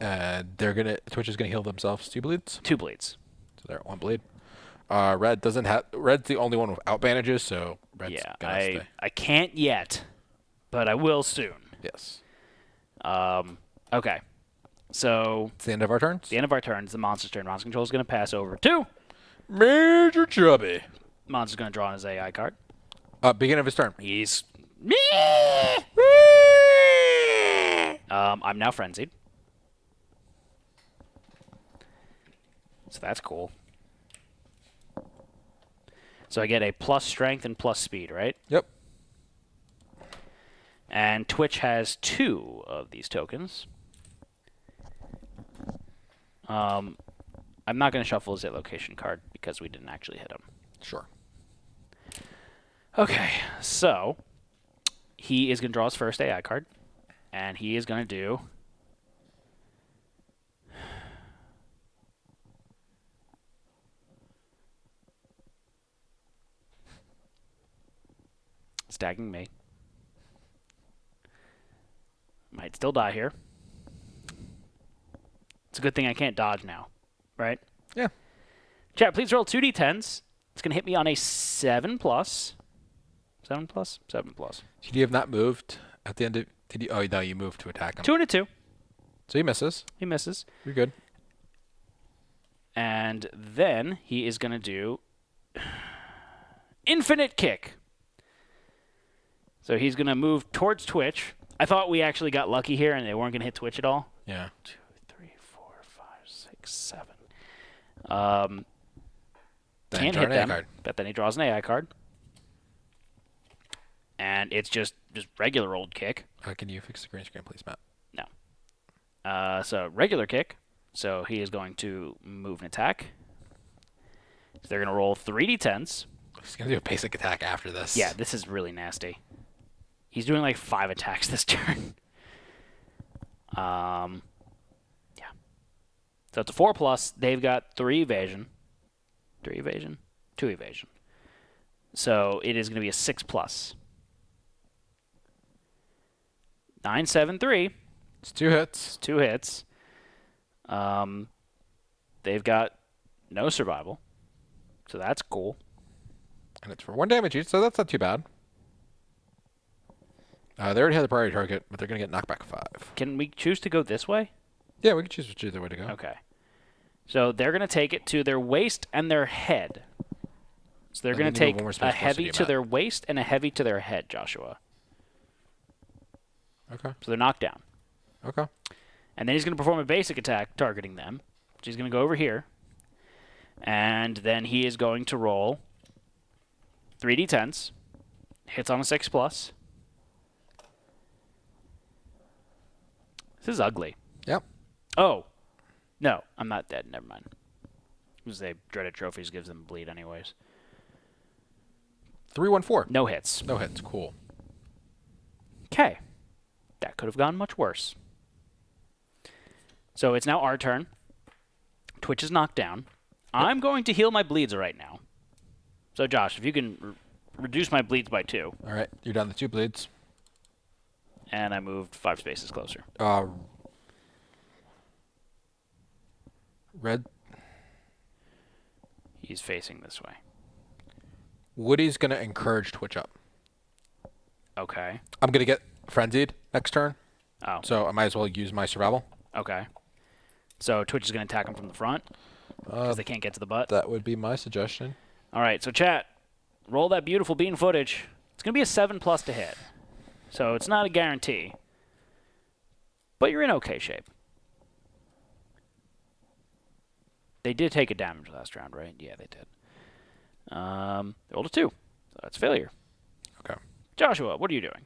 And Twitch is gonna heal themselves 2 bleeds. 2 bleeds. So they're at 1 bleed. Red's the only one without bandages, so red's gonna stay. I can't yet, but I will soon. Yes. Okay. So It's the end of our turns. the end of our turn is the monster's turn. Monster Control is going to pass over to Major Chubby. Monster's going to draw on his AI card. Beginning of his turn. He's I'm now frenzied. So that's cool. So I get a plus strength and plus speed, right? Yep. And Twitch has 2 of these tokens. I'm not going to shuffle his hit location card because we didn't actually hit him. Sure. Okay, so he is going to draw his first AI card, and he is going to do stacking me. Might still die here. It's a good thing I can't dodge now, right? Yeah. Chat, please roll 2d10s. It's going to hit me on a 7+. 7+? 7+. Should you have not moved at the end of... Did you? Oh, no, you moved to attack him. 2 and a 2. So he misses. He misses. You're good. And then he is going to do Infinite Kick. So he's going to move towards Twitch. I thought we actually got lucky here and they weren't going to hit Twitch at all. Yeah. 2, 3, 4, 5, 6, 7. Then Can't draw hit an AI them, card. but then he draws an AI card. And it's just regular old kick. Can you fix the green screen, please, Matt? No. So regular kick. So he is going to move and attack. So they're going to roll 3d10s. He's going to do a basic attack after this. Yeah, this is really nasty. He's doing like 5 attacks this turn. Yeah. So it's a 4+. They've got 3 evasion. 3 evasion? 2 evasion. So it is going to be a 6+. 973. It's 2 hits. It's 2 hits. They've got no survival. So that's cool. And it's for 1 damage each, so that's not too bad. They already had the priority target, but they're going to get knockback 5. Can we choose to go this way? Yeah, we can choose which either way to go. Okay. So they're going to take it to their waist and their head. So they're going to take a heavy to their waist and a heavy to their head, Joshua. Okay. So they're knocked down. Okay. And then he's going to perform a basic attack targeting them. So he's going to go over here. And then he is going to roll 3d10s. Hits on a 6+. This is ugly. Yep. Oh. No, I'm not dead. Never mind. Because they dreaded trophies gives them bleed anyways. 314. No hits. No hits. Cool. Okay. That could have gone much worse. So it's now our turn. Twitch is knocked down. Yep. I'm going to heal my bleeds right now. So Josh, if you can reduce my bleeds by 2. All right. You're down to 2 bleeds. And I moved 5 spaces closer. Red. He's facing this way. Woody's going to encourage Twitch up. Okay. I'm going to get frenzied next turn. Oh. So I might as well use my survival. Okay. So Twitch is going to attack him from the front because they can't get to the butt. That would be my suggestion. All right. So chat, roll that beautiful bean footage. It's going to be a 7+ to hit. So it's not a guarantee. But you're in okay shape. They did take a damage last round, right? Yeah, they did. They rolled a 2. So that's failure. Okay. Joshua, what are you doing?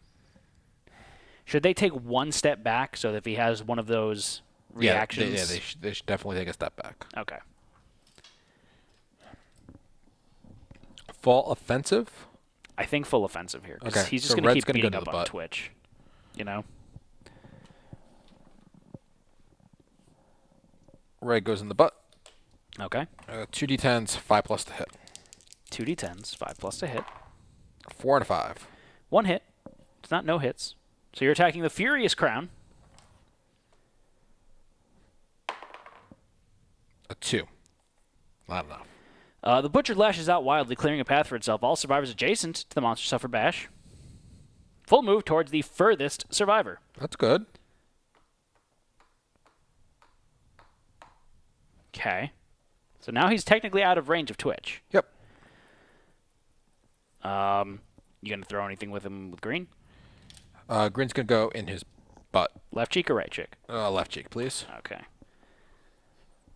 Should they take 1 step back so that if he has one of those reactions? They should definitely take a step back. Okay. Full offensive? I think full offensive here. Okay. He's just So going to Red's keep gonna go beating to up the on butt. Twitch. You know? Red goes in the butt. Okay. 2d10s, 5+ to hit. 2d10s, 5+ to hit. 4 and a 5. 1 hit. It's not no hits. So you're attacking the Furious Crown. A 2. Not enough. The Butcher lashes out wildly, clearing a path for itself. All survivors adjacent to the monster suffer bash. Full move towards the furthest survivor. That's good. Okay. So now he's technically out of range of Twitch. Yep. You going to throw anything with him with green? Green's going to go in his butt. Left cheek or right cheek? Left cheek, please. Okay.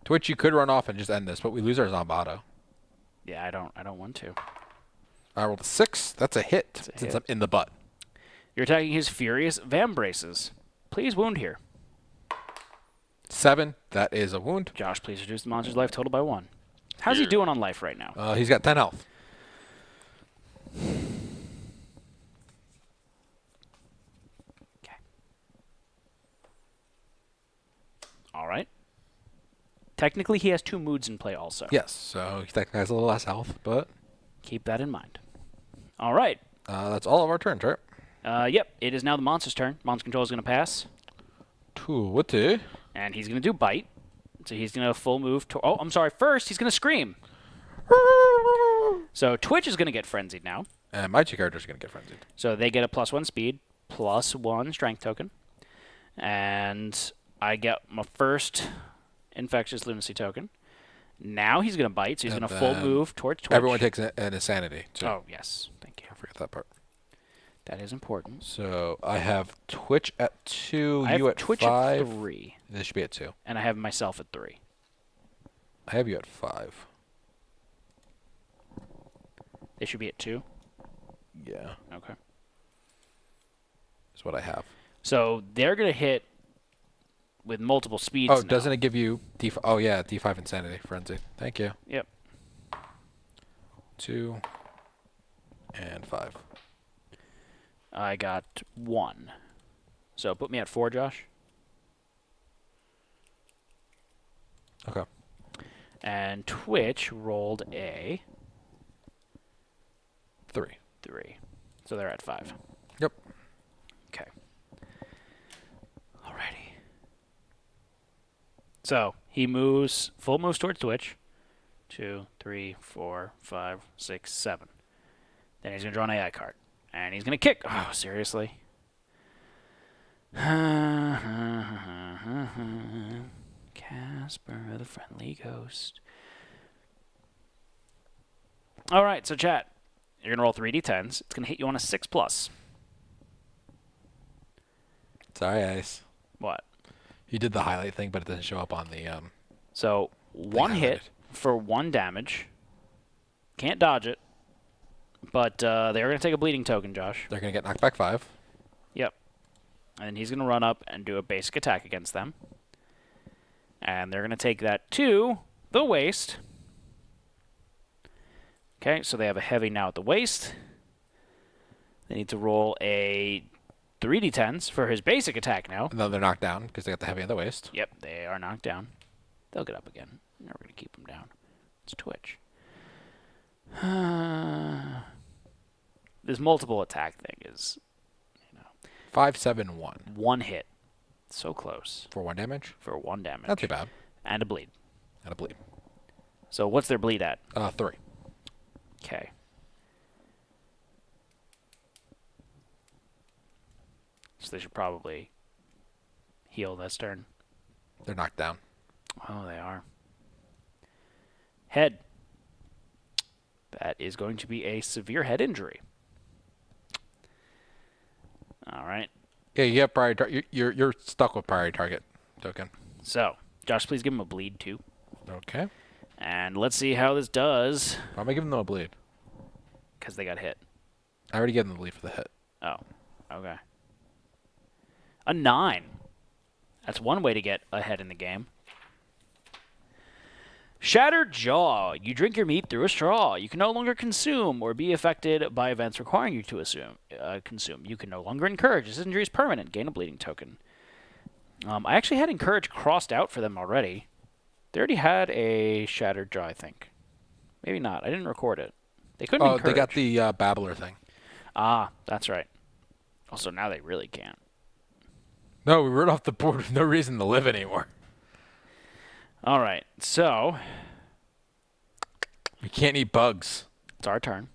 Twitch, you could run off and just end this, but we lose our Zombato. Yeah, I don't want to. I rolled a 6. That's a hit since I'm in the butt. You're attacking his Furious Vambraces. Please wound here. 7. That is a wound. Josh, please reduce the monster's life total by 1. How's he doing on life right now? He's got 10 health. Okay. All right. Technically, he has 2 moods in play also. Yes, so he technically has a little less health, but... Keep that in mind. All right. That's all of our turns, right? Yep. It is now the monster's turn. Monster Control is going to pass. 2. And he's going to do Bite. So he's going to full move to... Oh, I'm sorry. First, he's going to Scream. So Twitch is going to get Frenzied now. And my 2 characters are going to get frenzied. So they get a +1 speed, +1 strength token. And I get my first Infectious Lunacy token. Now he's going to Bite, so he's going to full move towards Twitch. Everyone takes an insanity, too. Oh, yes. Thank you. I forget that part. That is important. So I have Twitch at 2, I you have at Twitch 5. at 3. This should be at 2. And I have myself at 3. I have you at 5. They should be at 2? Yeah. Okay. That's what I have. So they're going to hit with multiple speeds Oh, now. doesn't it give you D5? Oh, yeah, D5 Insanity Frenzy. Thank you. Yep. 2, And 5. I got 1. So put me at 4, Josh. Okay. And Twitch rolled a 3. 3. So they're at 5. Yep. Okay. Alrighty. So he moves, full moves towards Twitch. 2, 3, 4, 5, 6, 7. Then he's going to draw an AI card. And he's going to kick. Oh, seriously? Casper, the friendly ghost. All right, so chat. You're going to roll 3d10s. It's going to hit you on a 6+. Sorry, Ice. What? You did the highlight thing, but it doesn't show up on the... So, 1 hit highlighted. for 1 damage. Can't dodge it. But they're going to take a bleeding token, Josh. They're going to get knocked back 5. Yep. And he's going to run up and do a basic attack against them. And they're going to take that to the waist. Okay, so they have a heavy now at the waist. They need to roll a 3d10s for his basic attack now. And then they're knocked down because they got the heavy on the waist. Yep, they are knocked down. They'll get up again. We're going to keep them down. It's Twitch. This multiple attack thing is, 5, 7, 1. 1 hit. So close. For 1 damage? For 1 damage. Not too bad. And a bleed. And a bleed. So what's their bleed at? 3. Okay. So they should probably heal this turn. They're knocked down. Oh, they are. Head. That is going to be a severe head injury. All right. Yeah, you have priority. You're stuck with priority target token. So, Josh, please give him a bleed too. Okay. And let's see how this does. Why am I giving them a bleed? Because they got hit. I already gave them the bleed for the hit. Oh, okay. A 9. That's one way to get ahead in the game. Shattered Jaw. You drink your meat through a straw. You can no longer consume or be affected by events requiring you to consume. You can no longer encourage. This injury is permanent. Gain a bleeding token. I actually had encourage crossed out for them already. They already had a Shattered Jaw, I think. Maybe not. I didn't record it. They couldn't encourage. They got the babbler thing. Ah, that's right. Also, now they really can't. No, we wrote off the board with no reason to live anymore. All right, so We can't eat bugs. it's our turn,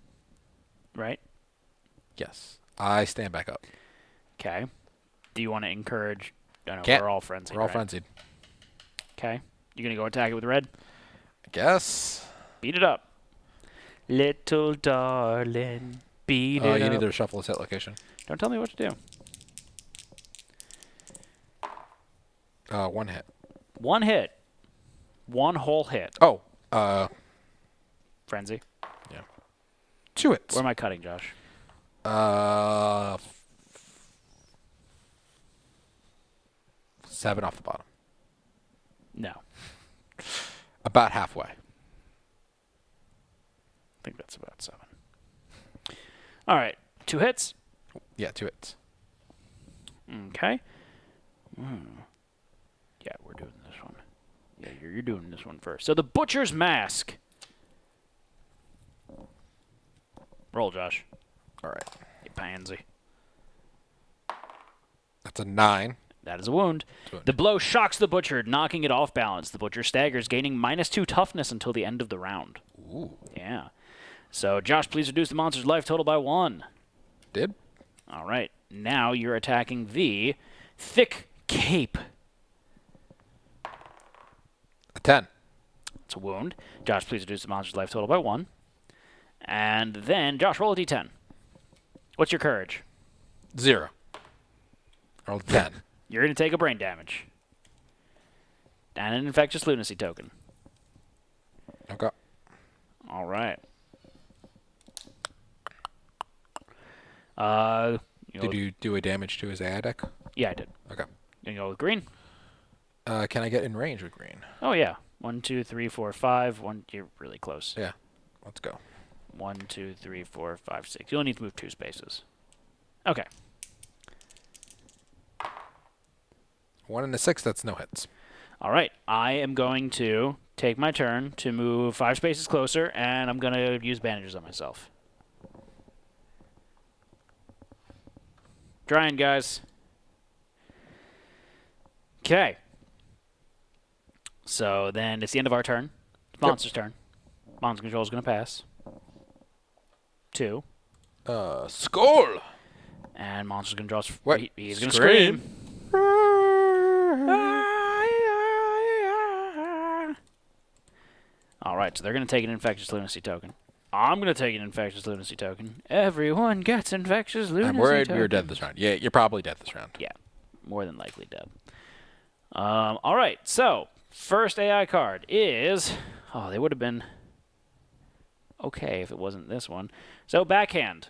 right? Yes. I stand back up. Okay. Do you want to encourage? No, Can't. we're all frenzied. We're all right? frenzied. Okay. You gonna go attack it with red? I guess. Beat it up. Little darling, beat it You up. need to shuffle a set location. Don't tell me what to do. 1 hit. 1 hit. 1 whole hit. Oh. Frenzy. 2 hits. Where am I cutting, Josh? 7 off the bottom. No. About halfway. I think that's about 7. All right. 2 hits. Yeah, 2 hits. Okay. Yeah, we're doing this one. Yeah, you're doing this one first. So the Butcher's Mask. Roll, Josh. All right. You pansy. That's a 9. That is a wound. The blow shocks the Butcher, knocking it off balance. The Butcher staggers, gaining -2 toughness until the end of the round. Ooh. Yeah. So, Josh, please reduce the monster's life total by 1. Did? All right. Now you're attacking the Thick Cape. A 10. It's a wound. Josh, please reduce the monster's life total by 1. And then, Josh, roll a d10. What's your courage? 0. Roll 10. You're going to take a brain damage. And an infectious lunacy token. Okay. All right. Did you do a damage to his AI deck? Yeah, I did. Okay. You go with green? Can I get in range with green? Oh, yeah. 1, 2, 3, 4, 5. You're really close. Yeah. Let's go. 1, 2, 3, 4, 5, 6. You only need to move 2 spaces. Okay. 1 and a 6, that's no hits. All right. I am going to take my turn to move 5 spaces closer, and I'm going to use bandages on myself. Trying, guys. Okay. So then it's the end of our turn. It's Monster's turn. Monster Control is going to pass. 2. Skull! And Monster's going to draw. What? He's going to scream. All right, so they're going to take an infectious lunacy token. I'm going to take an infectious lunacy token. Everyone gets infectious lunacy I'm worried tokens. we were dead this round. Yeah, you're probably dead this round. Yeah, more than likely dead. All right, so first AI card is... Oh, they would have been okay if it wasn't this one. So backhand.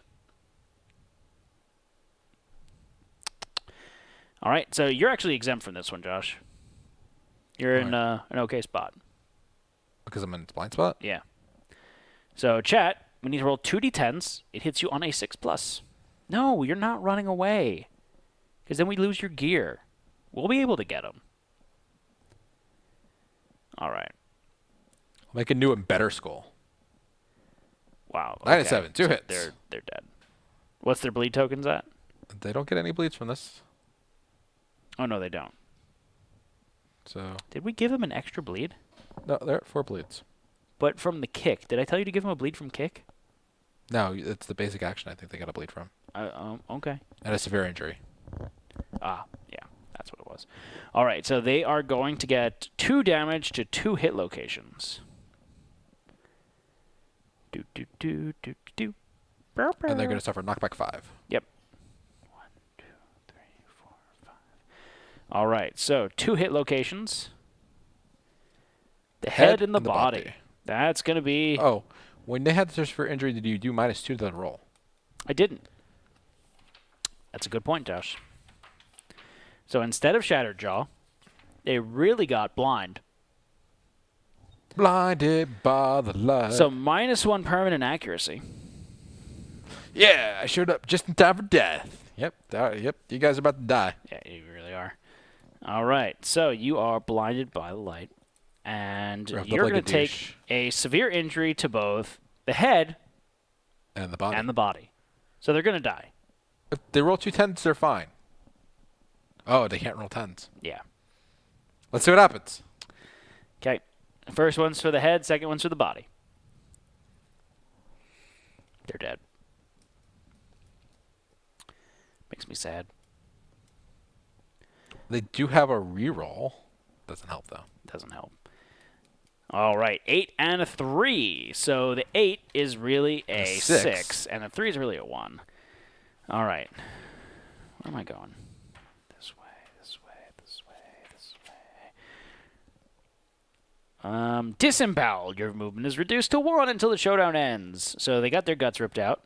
All right, so you're actually exempt from this one, Josh. You're in an okay spot. Because I'm in its blind spot? Yeah. So, chat, we need to roll 2d10s. It hits you on a 6+. No, you're not running away. Because then we lose your gear. We'll be able to get them. All right. I'll make a new and better skull. Wow. 9 and 7, 2 hits. They're dead. What's their bleed tokens at? They don't get any bleeds from this. Oh, no, they don't. So. Did we give them an extra bleed? No, they're at 4 bleeds. But from the kick. Did I tell you to give them a bleed from kick? No, it's the basic action I think they got a bleed from. Okay. And a severe injury. Ah, yeah. That's what it was. All right, so they are going to get 2 damage to 2 hit locations. And they're going to suffer knockback 5. Yep. 1, 2, 3, 4, 5. All right, so 2 hit locations. The head and the body. That's going to be... Oh, when they had the severe injury, did you do -2 to the roll? I didn't. That's a good point, Josh. So instead of Shattered Jaw, they really got blind. Blinded by the light. So -1 permanent accuracy. Yeah, I showed up just in time for death. Yep, yep, you guys are about to die. Yeah, you really are. All right, so you are blinded by the light. And you're going to take a severe injury to both the head and the body. So they're going to die. If they roll 2 10s, they're fine. Oh, they can't roll 10s. Yeah. Let's see what happens. Okay. First one's for the head, second one's for the body. They're dead. Makes me sad. They do have a reroll. Doesn't help, though. Doesn't help. All right, 8 and a 3. So the 8 is really a 6, and the 3 is really a 1. All right. Where am I going? This way, this way, this way, this way. Disemboweled. Your movement is reduced to 1 until the showdown ends. So they got their guts ripped out.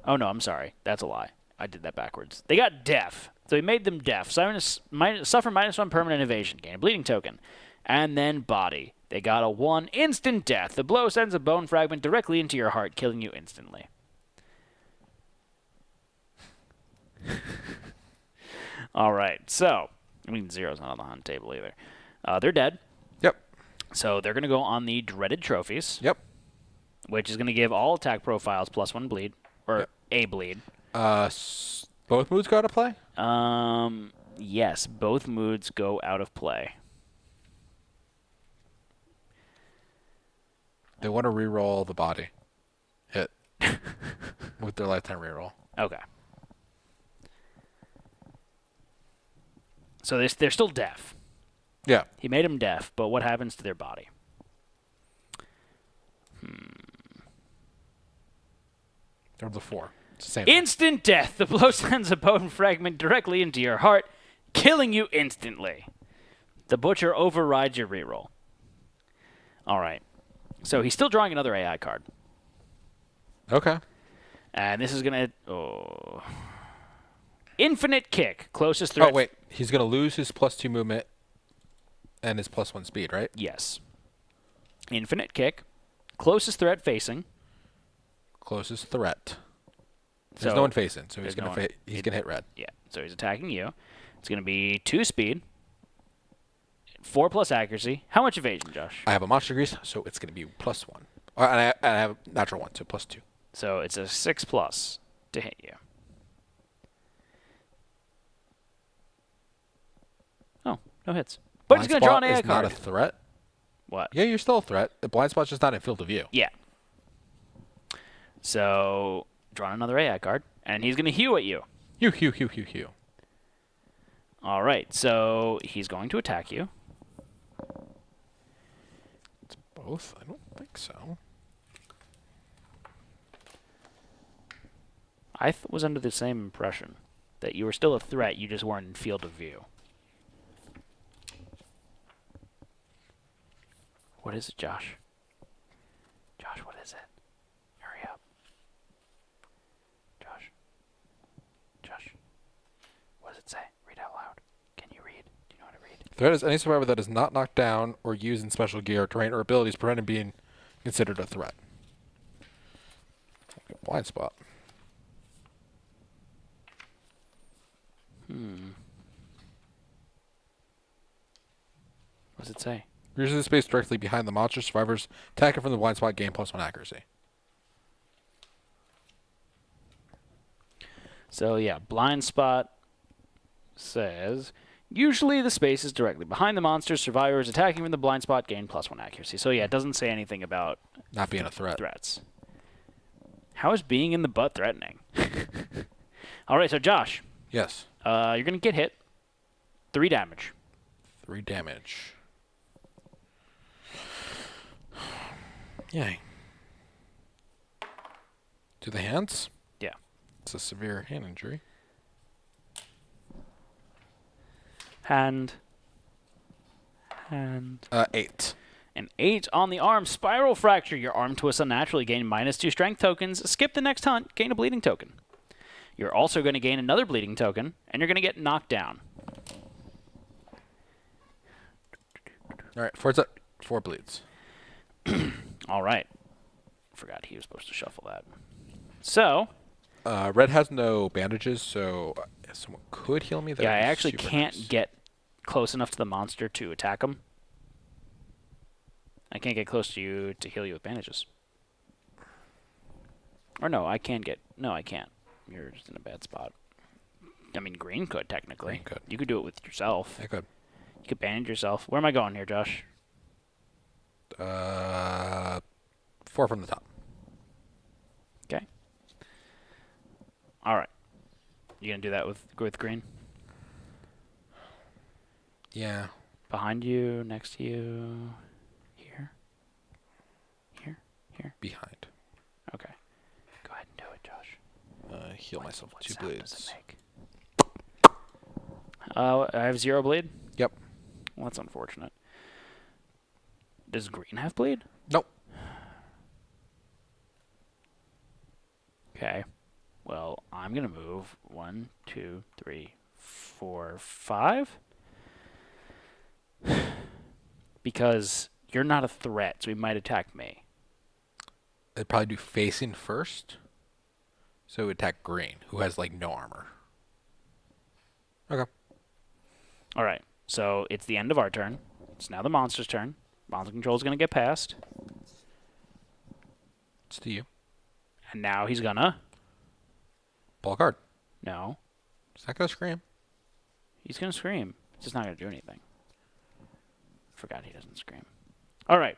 Oh, no, I'm sorry. That's a lie. I did that backwards. They got deaf. So he made them deaf. Suffer -1 permanent evasion. Gain a bleeding token. And then body. They got a 1 instant death. The blow sends a bone fragment directly into your heart, killing you instantly. All right. So, I mean, 0's not on the hunt table either. They're dead. Yep. So they're going to go on the dreaded trophies. Yep. Which is going to give all attack profiles +1 bleed. Or yep. a bleed. Both moods go out of play? Yes, both moods go out of play. They want to reroll the body hit with their lifetime reroll. Okay. So they're still deaf. Yeah. He made them deaf, but what happens to their body? They're the 4. It's the same Instant death. The blow sends a bone fragment directly into your heart, killing you instantly. The Butcher overrides your reroll. All right. So he's still drawing another AI card. Okay. And this is going to... Oh. Infinite Kick. Closest threat... Oh, wait. He's going to lose his +2 movement and his +1 speed, right? Yes. Infinite Kick. Closest threat facing. closest threat. There's So no one facing, so he's there's gonna no one. he's gonna hit red. Yeah, so he's attacking you. It's going to be 2 speed, 4+ accuracy. How much evasion, Josh? I have a monster grease, so it's gonna be +1. And I have a natural 1, so +2. So it's a 6+ to hit you. Oh, no hits. But he's going to draw an AI is not card. a threat. What? Yeah, you're still a threat. The blind spot's just not in field of view. Yeah. So, draw another AI card, and he's going to hew at you. Hew. All right, so he's going to attack you. It's both? I don't think so. I was under the same impression that you were still a threat, you just weren't in field of view. What is it, Josh? Josh, what is it? Hurry up. Josh. What does it say? Read out loud. Can you read? Do you know how to read? Threat is any survivor that is not knocked down or used in special gear, terrain, or abilities preventing being considered a threat. Okay, blind spot. What does it say? Uses the space directly behind the monster. Survivors attacking from the blind spot gain +1 accuracy. So, yeah, blind spot says, usually the space is directly behind the monster. Survivors attacking from the blind spot gain +1 accuracy. So, yeah, it doesn't say anything about Not being a threat. threats. How is being in the butt threatening? All right, so Josh, Yes. you're going to get hit. 3 damage. 3 damage. Yay. To the hands? Yeah. It's a severe hand injury. Hand. 8. An 8 on the arm. Spiral fracture. Your arm twists unnaturally. Gain -2 strength tokens. Skip the next hunt. Gain a bleeding token. You're also going to gain another bleeding token, and you're going to get knocked down. All right, 4 bleeds. All right. Forgot he was supposed to shuffle that. So, Red has no bandages, so someone could heal me. That yeah, I would be actually super can't nice. get close enough to the monster to attack him. I can't get close to you to heal you with bandages. Or no, I can get... No, I can't. You're just in a bad spot. I mean, green could, technically. Green could. You could do it with yourself. I could. You could bandage yourself. Where am I going here, Josh? 4 from the top. Okay. All right. You going to do that with green? Yeah. Behind you, next to you, here, here. Behind. Okay. Go ahead and do it, Josh. Heal myself What 2 sound bleeds. does it make? I have 0 bleed? Yep. Well, that's unfortunate. Does green have bleed? Nope. Okay. Well, I'm going to move 1, 2, 3, 4, 5. Because you're not a threat, so he might attack me. They'd probably do facing first. So attack green, who has like no armor. Okay. All right. So it's the end of our turn. It's now the monster's turn. Monster control is going to get passed. It's to you. And now he's going to... Ball card. No. It's not gonna scream. He's going to scream. It's just not going to do anything. Forgot he doesn't scream. All right.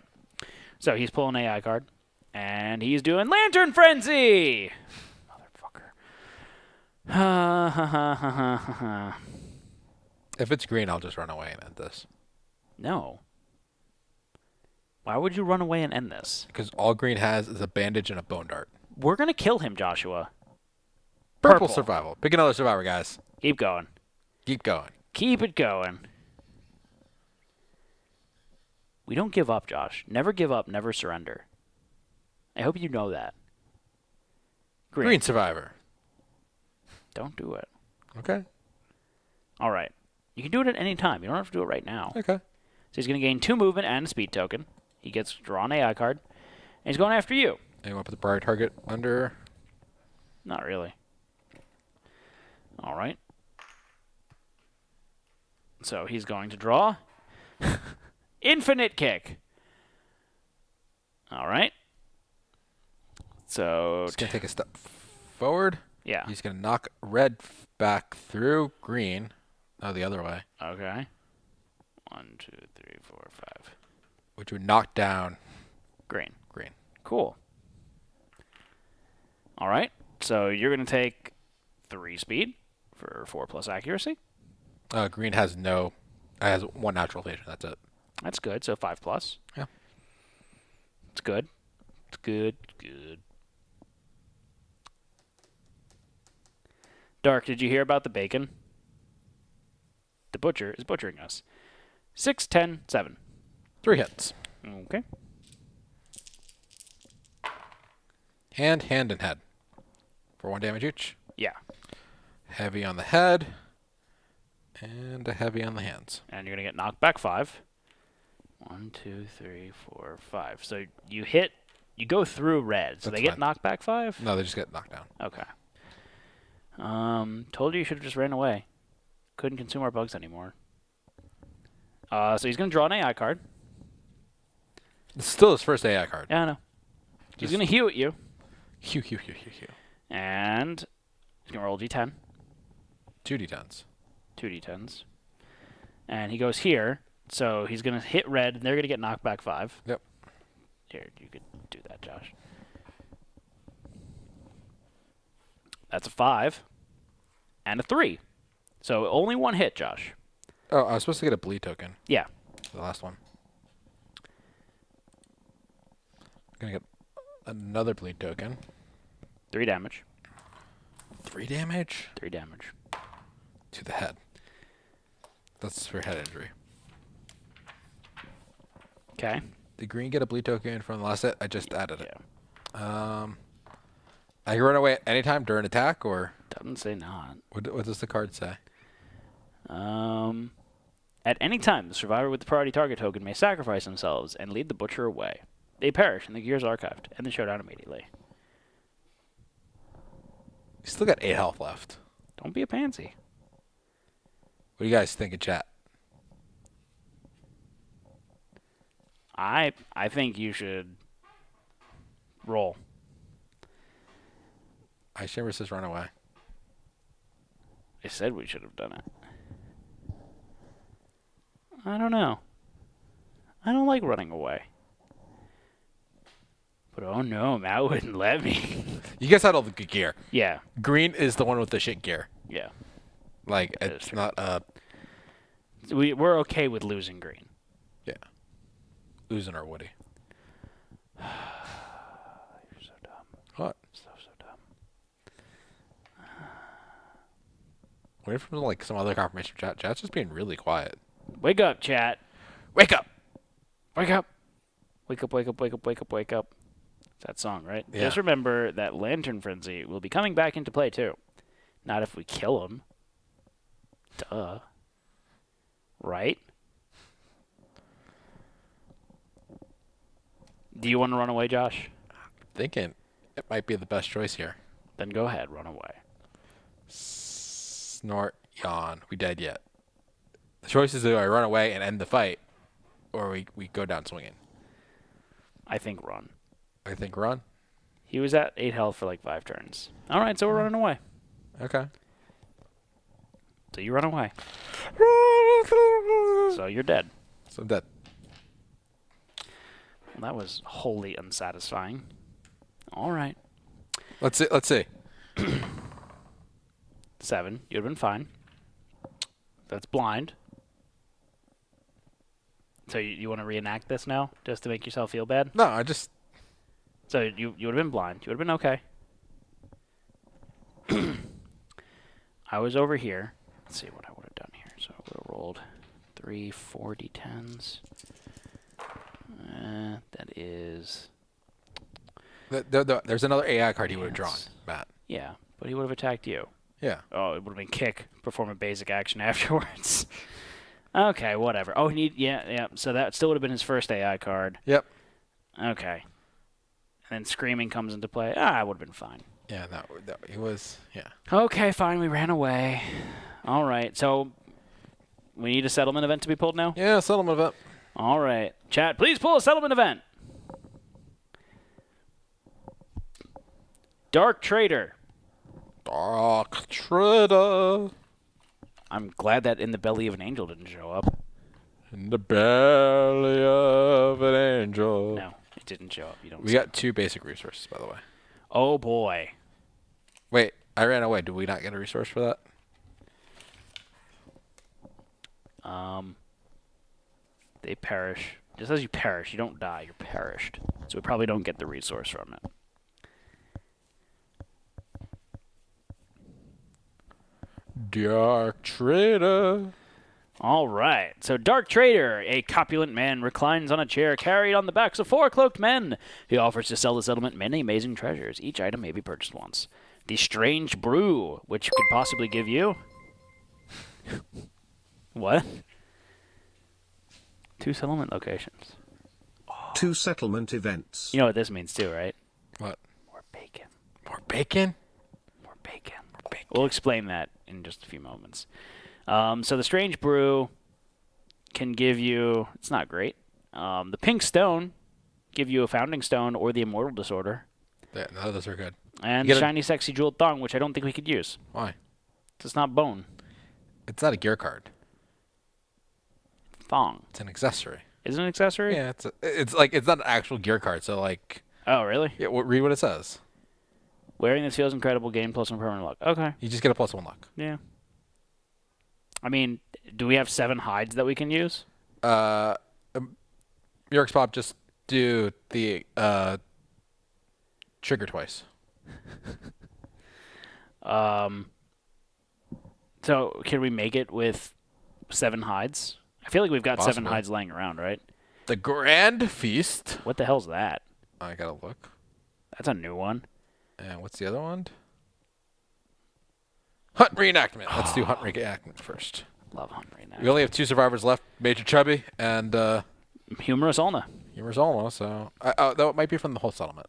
So he's pulling an AI card. And he's doing Lantern Frenzy! Motherfucker. Ha ha ha ha ha ha. If it's green, I'll just run away and end this. No. Why would you run away and end this? Because all green has is a bandage and a bone dart. We're going to kill him, Joshua. Purple survival. Pick another survivor, guys. Keep going. Keep going. Keep it going. We don't give up, Josh. Never give up, never surrender. I hope you know that. Green survivor. Don't do it. Okay. All right. You can do it at any time. You don't have to do it right now. Okay. So he's going to gain 2 movement and a speed token. He gets to draw an AI card. And he's going after you. And you want to put the priority target under? Not really. All right. So he's going to draw. Infinite kick. All right. So He's going to take a step forward. yeah. He's going to knock red back through green. Oh, the other way. Okay. 1, 2, 3, 4, 5. Which would knock down Green. green. Cool. All right. So you're going to take 3 speed for 4+ accuracy. Green has no... has 1 natural evasion. That's it. That's good. So 5+. Yeah. It's good. It's good. Good. Dark, did you hear about the bacon? The butcher is butchering us. 6, 10, 7. 3 hits. Okay. Hand, and head. For 1 damage each. Yeah. Heavy on the head. And a heavy on the hands. And you're going to get knocked back 5. 1, 2, 3, 4, 5. So you hit, you go through red. So That's they get fine. knocked back 5? No, they just get knocked down. Okay. Told you should have just ran away. Couldn't consume our bugs anymore. So he's going to draw an AI card. It's still his first AI card. Yeah, I know. He's going to hew at you. Hew. And he's going to roll D10. 2 d10s. 2 D10s. And he goes here. So he's going to hit red, and they're going to get knocked back 5. Yep. Here, you could do that, Josh. That's a 5. And a 3. So only 1 hit, Josh. Oh, I was supposed to get a bleed token. Yeah. The last one. I'm going to get another bleed token. 3 damage. 3 damage? 3 damage. To the head. That's for head injury. Okay. Did green get a bleed token from the last hit? I just added it. Yeah. I can run away at any time during attack, or Doesn't say not. what does the card say? At any time, the survivor with the priority target token may sacrifice themselves and lead the butcher away. They perish, and the gear is archived. End the showdown immediately. You still got 8 health left. Don't be a pansy. What do you guys think in chat? I think you should roll. Ice Chamber says run away. I said we should have done it. I don't know. I don't like running away. But oh no, Matt wouldn't let me. You guys had all the good gear. Yeah. Green is the one with the shit gear. Yeah. Like, That is it's true. not We're okay with losing green. yeah. Losing our Woody. You're so dumb. What? So dumb. Waiting for like some other confirmation from chat. Chat's just being really quiet. Wake up, chat. Wake up! Wake up. Wake up, wake up, wake up, wake up, wake up. It's that song, right? Yeah. Just remember that Lantern Frenzy will be coming back into play, too. Not if we kill him. Duh. Right? Do you want to run away, Josh? Thinking it might be the best choice here. Then go ahead, run away. Snort, yawn. We dead yet? The choice is do I run away and end the fight, or we go down swinging. I think run. I think run. He was at 8 health for like 5 turns. All right, so we're running away. Okay. So you run away. So you're dead. So I'm dead. Well, that was wholly unsatisfying. All right. Let's see. 7. You'd have been fine. That's blind. So you want to reenact this now, just to make yourself feel bad? No, I just So you would have been blind. You would have been okay. I was over here. Let's see what I would have done here. So I would have rolled 3 4d10s. That is... there's another AI card he would have drawn, Yes. Matt. Yeah, but he would have attacked you. Yeah. Oh, it would have been kick. Perform a basic action afterwards. Okay, whatever. Oh, yeah. So that still would have been his first AI card. Yep. Okay. And then screaming comes into play. I would have been fine. Yeah, that he was. Yeah. Okay, fine. We ran away. All right. So we need a settlement event to be pulled now? Yeah, settlement event. All right. Chat, please pull a settlement event. Dark Traitor. Dark Traitor. I'm glad that In the Belly of an Angel didn't show up. In the belly of an angel. No, it didn't show up. You don't. We got 2 basic resources, by the way. Oh boy. Wait, I ran away. Did we not get a resource for that? They perish. Just as you perish, you don't die. You're perished. So we probably don't get the resource from it. Dark Traitor. All right. So Dark Traitor, a corpulent man, reclines on a chair carried on the backs of 4 cloaked men. He offers to sell the settlement many amazing treasures. Each item may be purchased once. The Strange Brew, which could possibly give you... What? 2 settlement locations. 2 settlement events. You know what this means too, right? What? More bacon. More bacon? More bacon. More bacon. We'll explain that in just a few moments. So the Strange Brew can give you... It's not great. The Pink Stone give you a Founding Stone or the Immortal Disorder. Yeah, none of those are good. And the Shiny Sexy Jeweled Thong, which I don't think we could use. Why? It's not bone. It's not a gear card. Thong. It's an accessory. Is it an accessory? Yeah, it's not an actual gear card. So like. Oh, really? Yeah. Read what it says. Wearing this feels incredible. Gain +1 permanent luck. Okay. You just get a +1 luck. Yeah. I mean, do we have 7 hides that we can use? York's Pop, just do the trigger twice. So can we make it with 7 hides? I feel like we've got 7 Possibly. hides laying around, right? The Grand Feast. What the hell's that? I gotta look. That's a new one. And what's the other one? Hunt reenactment. Let's do hunt reenactment first. Love Hungry now. We only have 2 survivors left: Major Chubby and Humorous Ulna. Humor's almost. So that might be from the whole settlement.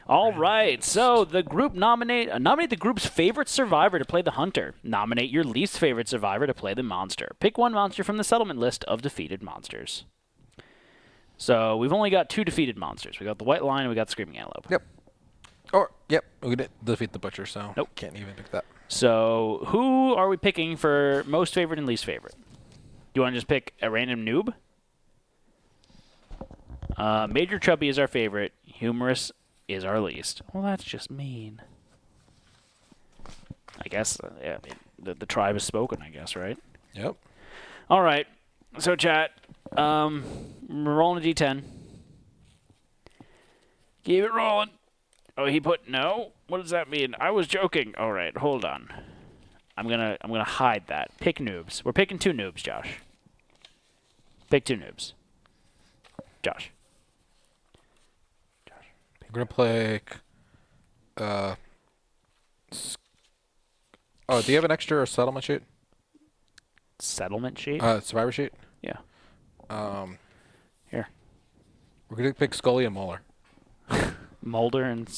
All right, so the group nominate the group's favorite survivor to play the hunter. Nominate your least favorite survivor to play the monster. Pick 1 monster from the settlement list of defeated monsters. So we've only got 2 defeated monsters. We got the White Lion and we got the Screaming Antelope. Yep. We didn't defeat the butcher, so Nope. Can't even pick that. So who are we picking for most favorite and least favorite? Do you want to just pick a random noob? Major Chubby is our favorite. Humorous is our least. Well, that's just mean. I guess, yeah, I mean, the tribe has spoken, I guess, right? Yep. All right. So, chat, we're rolling a d10. Keep it rolling. Oh, he put no? What does that mean? I was joking. All right, hold on. I'm gonna hide that. Pick noobs. We're picking 2 noobs, Josh. Pick 2 noobs. Josh. We're gonna pick. Oh, do you have an extra settlement sheet? Settlement sheet? Survivor sheet. Yeah. Here. We're gonna pick Scully and Molar. Mulder and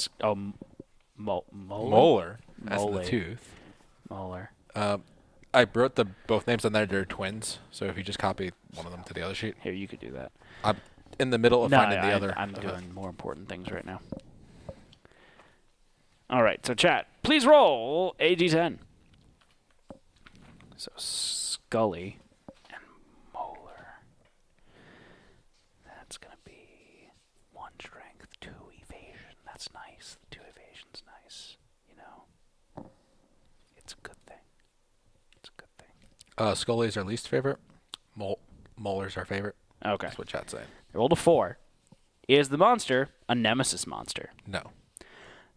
Molar. Molar, as in the Mole. tooth. Molar. I wrote both names on there. They're twins. So if you just copy one of them to the other sheet, Here, you could do that. I'm in the middle of finding the other. I'm doing more important things right now. All right, so chat, please roll a d10. So Scully and Molar. That's going to be 1 strength, 2 evasion. That's nice. 2 evasion's nice. You know, it's a good thing. It's a good thing. Scully's our least favorite. Molar's our favorite. Okay. That's what chat's saying. I rolled a 4. Is the monster a nemesis monster? No.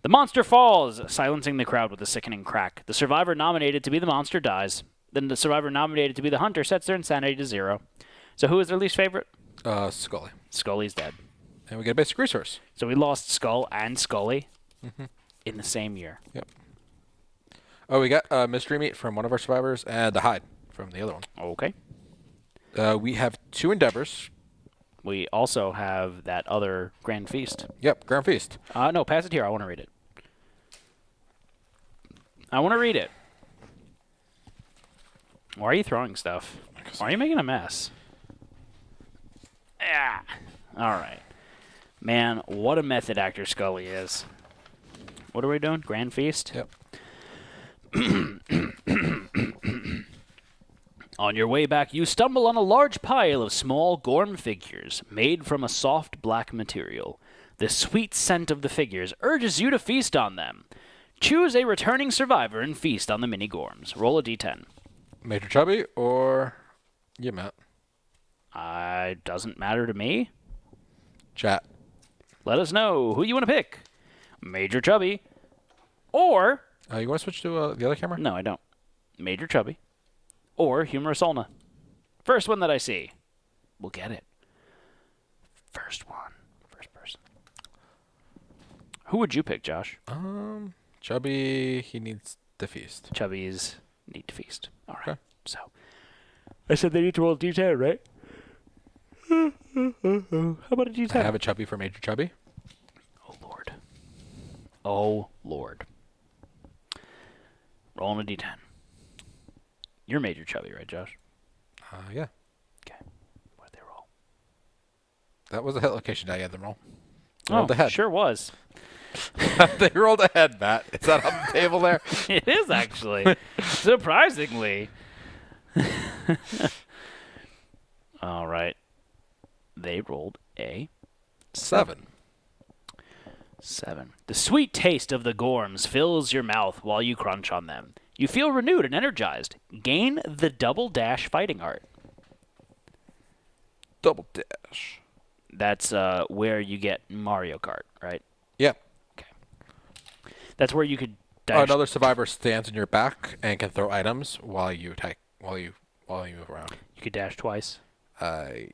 The monster falls, silencing the crowd with a sickening crack. The survivor nominated to be the monster dies. Then the survivor nominated to be the hunter sets their insanity to 0. So who is their least favorite? Scully. Scully's dead. And we get a basic resource. So we lost Skull and Scully in the same year. Yep. Oh, we got mystery meat from one of our survivors and the hide from the other one. Okay. We have 2 endeavors we also have that other Grand Feast. Yep, Grand Feast. No, pass it here. I want to read it. Why are you throwing stuff? Why are you making a mess? Ah. All right. Man, what a method actor Scully is. What are we doing? Grand Feast? Yep. On your way back, you stumble on a large pile of small Gorm figures made from a soft black material. The sweet scent of the figures urges you to feast on them. Choose a returning survivor and feast on the mini Gorms. Roll a d10. Major Chubby or you, Matt? Doesn't matter to me. Chat. Let us know who you want to pick. Major Chubby or... You want to switch to the other camera? No, I don't. Major Chubby or Humorous Olna. First one that I see. We'll get it. First one. First person. Who would you pick, Josh? Chubby, he needs the feast. Chubbies need to feast. All right. Okay. So, I said they need to roll a d10, right? How about a d10? I have a Chubby for Major Chubby. Oh, Lord. Oh, Lord. Rolling a d10. You're Major Chubby, right, Josh? Yeah. Okay. What did they roll? That was a hit location die. I had them roll. They Oh, rolled ahead. sure was. They rolled ahead, Matt. Is that on the table there? It is, actually. Surprisingly. All right. They rolled a 7. 7. The sweet taste of the Gorms fills your mouth while you crunch on them. You feel renewed and energized. Gain the Double Dash fighting art. Double dash. That's where you get Mario Kart, right? Yeah. That's where you could Oh, dash. another survivor stands in your back and can throw items while you attack, while you move around. You could dash twice. I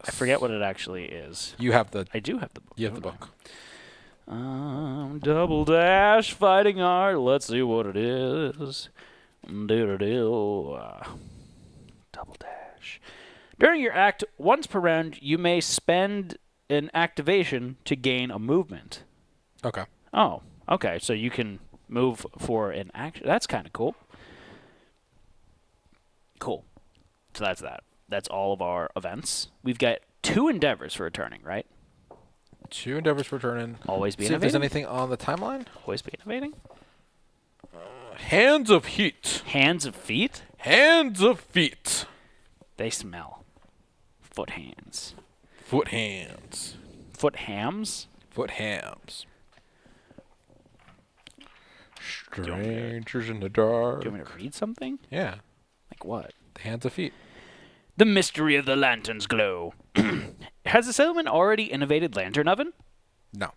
forget what it actually is. You have the. I do have the book. You have the book. Double Dash fighting art. Let's see what it is. Do-do-do. Double Dash. During your act, once per round, you may spend an activation to gain a movement. Okay. Oh, okay. So you can move for an action. That's kind of cool. Cool. So that's that. That's all of our events. We've got 2 endeavors for returning, right? 2 endeavors for turning. Always be See if there's innovating. anything on the timeline. Always be innovating. Hands of heat. Hands of feet? Hands of feet. They smell. Foot hands. Foot hands. Foot hams? Foot hams. you want me to- Strangers in the dark. Do you want me to read something? Yeah. Like what? The hands of feet. The mystery of the lantern's glow. Has the settlement already innovated lantern oven? No.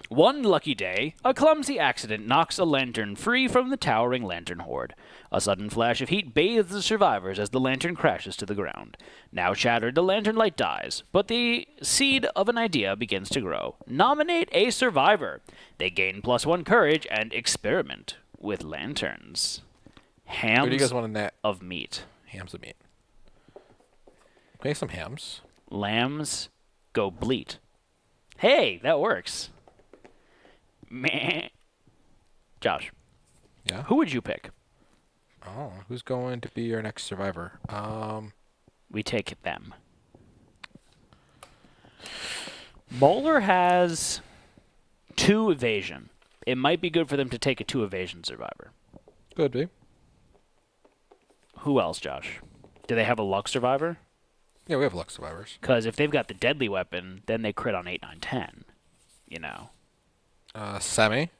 One lucky day, a clumsy accident knocks a lantern free from the towering lantern horde. A sudden flash of heat bathes the survivors as the lantern crashes to the ground. Now shattered, the lantern light dies, but the seed of an idea begins to grow. Nominate a survivor. They gain +1 courage and experiment with lanterns. Hams Where do you guys want to net? of meat. Hams of meat. Make some hams. Lambs go bleat. Hey, that works. Meh. Josh, Yeah. who would you pick? Oh, who's going to be your next survivor? We take them. Bowler has 2 evasion. It might be good for them to take a 2 evasion survivor. Could be. Who else, Josh? Do they have a luck survivor? Yeah, we have luck survivors. Because if they've got the deadly weapon, then they crit on 8, 9, 10. You know. Semi.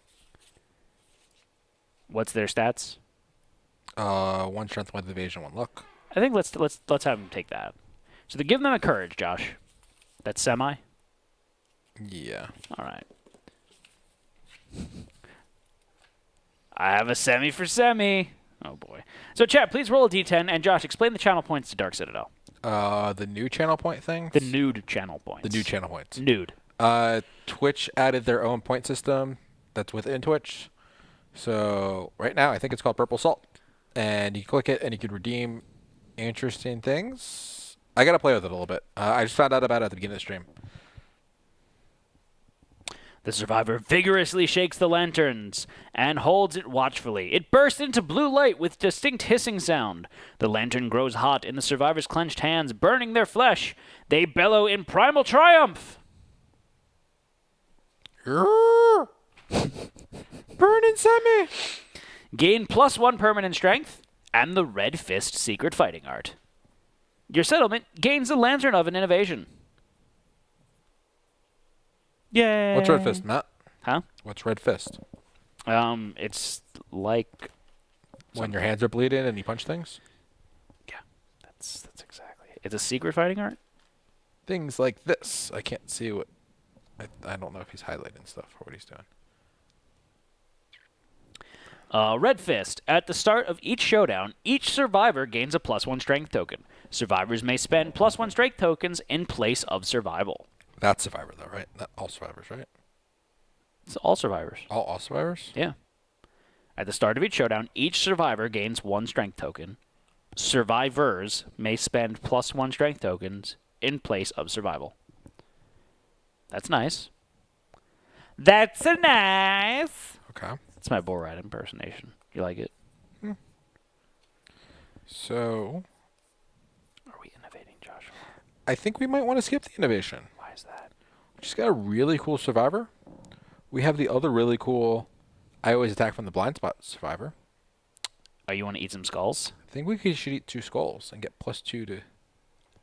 What's their stats? 1 strength, 1 evasion, 1 luck. I think let's have them take that. So they give them a courage, Josh. That's semi? Yeah. All right. I have a semi for semi. Oh, boy. So, chat, please roll a d10. And, Josh, explain the channel points to Dark Citadel. The new channel point thing? The nude channel points. The new channel points. Nude. Twitch added their own point system that's within Twitch. So right now, I think it's called Purple Salt. And you click it and you can redeem interesting things. I gotta play with it a little bit. I just found out about it at the beginning of the stream. The survivor vigorously shakes the lanterns and holds it watchfully. It bursts into blue light with distinct hissing sound. The lantern grows hot in the survivor's clenched hands, burning their flesh. They bellow in primal triumph. Burning semi. Gain +1 permanent strength and the Red Fist secret fighting art. Your settlement gains the Lantern Oven innovation. Yay! What's Red Fist, Matt? Huh? What's Red Fist? It's like When your hands are bleeding and you punch things? yeah, that's exactly it. It's a secret fighting art. Things like this. I can't see what... I don't know if he's highlighting stuff or what he's doing. Red Fist. At the start of each showdown, each survivor gains a +1 strength token. Survivors may spend +1 strength tokens in place of survival. That's Survivor, though, right? Not all survivors, right? It's all survivors. All survivors? Yeah. At the start of each showdown, each survivor gains 1 strength token. Survivors may spend +1 strength tokens in place of survival. That's nice. That's a nice. Okay. That's my Borat impersonation. You like it? So, Are we innovating, Joshua? I think we might want to skip the innovation. Why is that? We just got a really cool Survivor. We have the other really cool I always attack from the blind spot Survivor. Oh, you want to eat some skulls? I think should eat 2 skulls and get +2 to...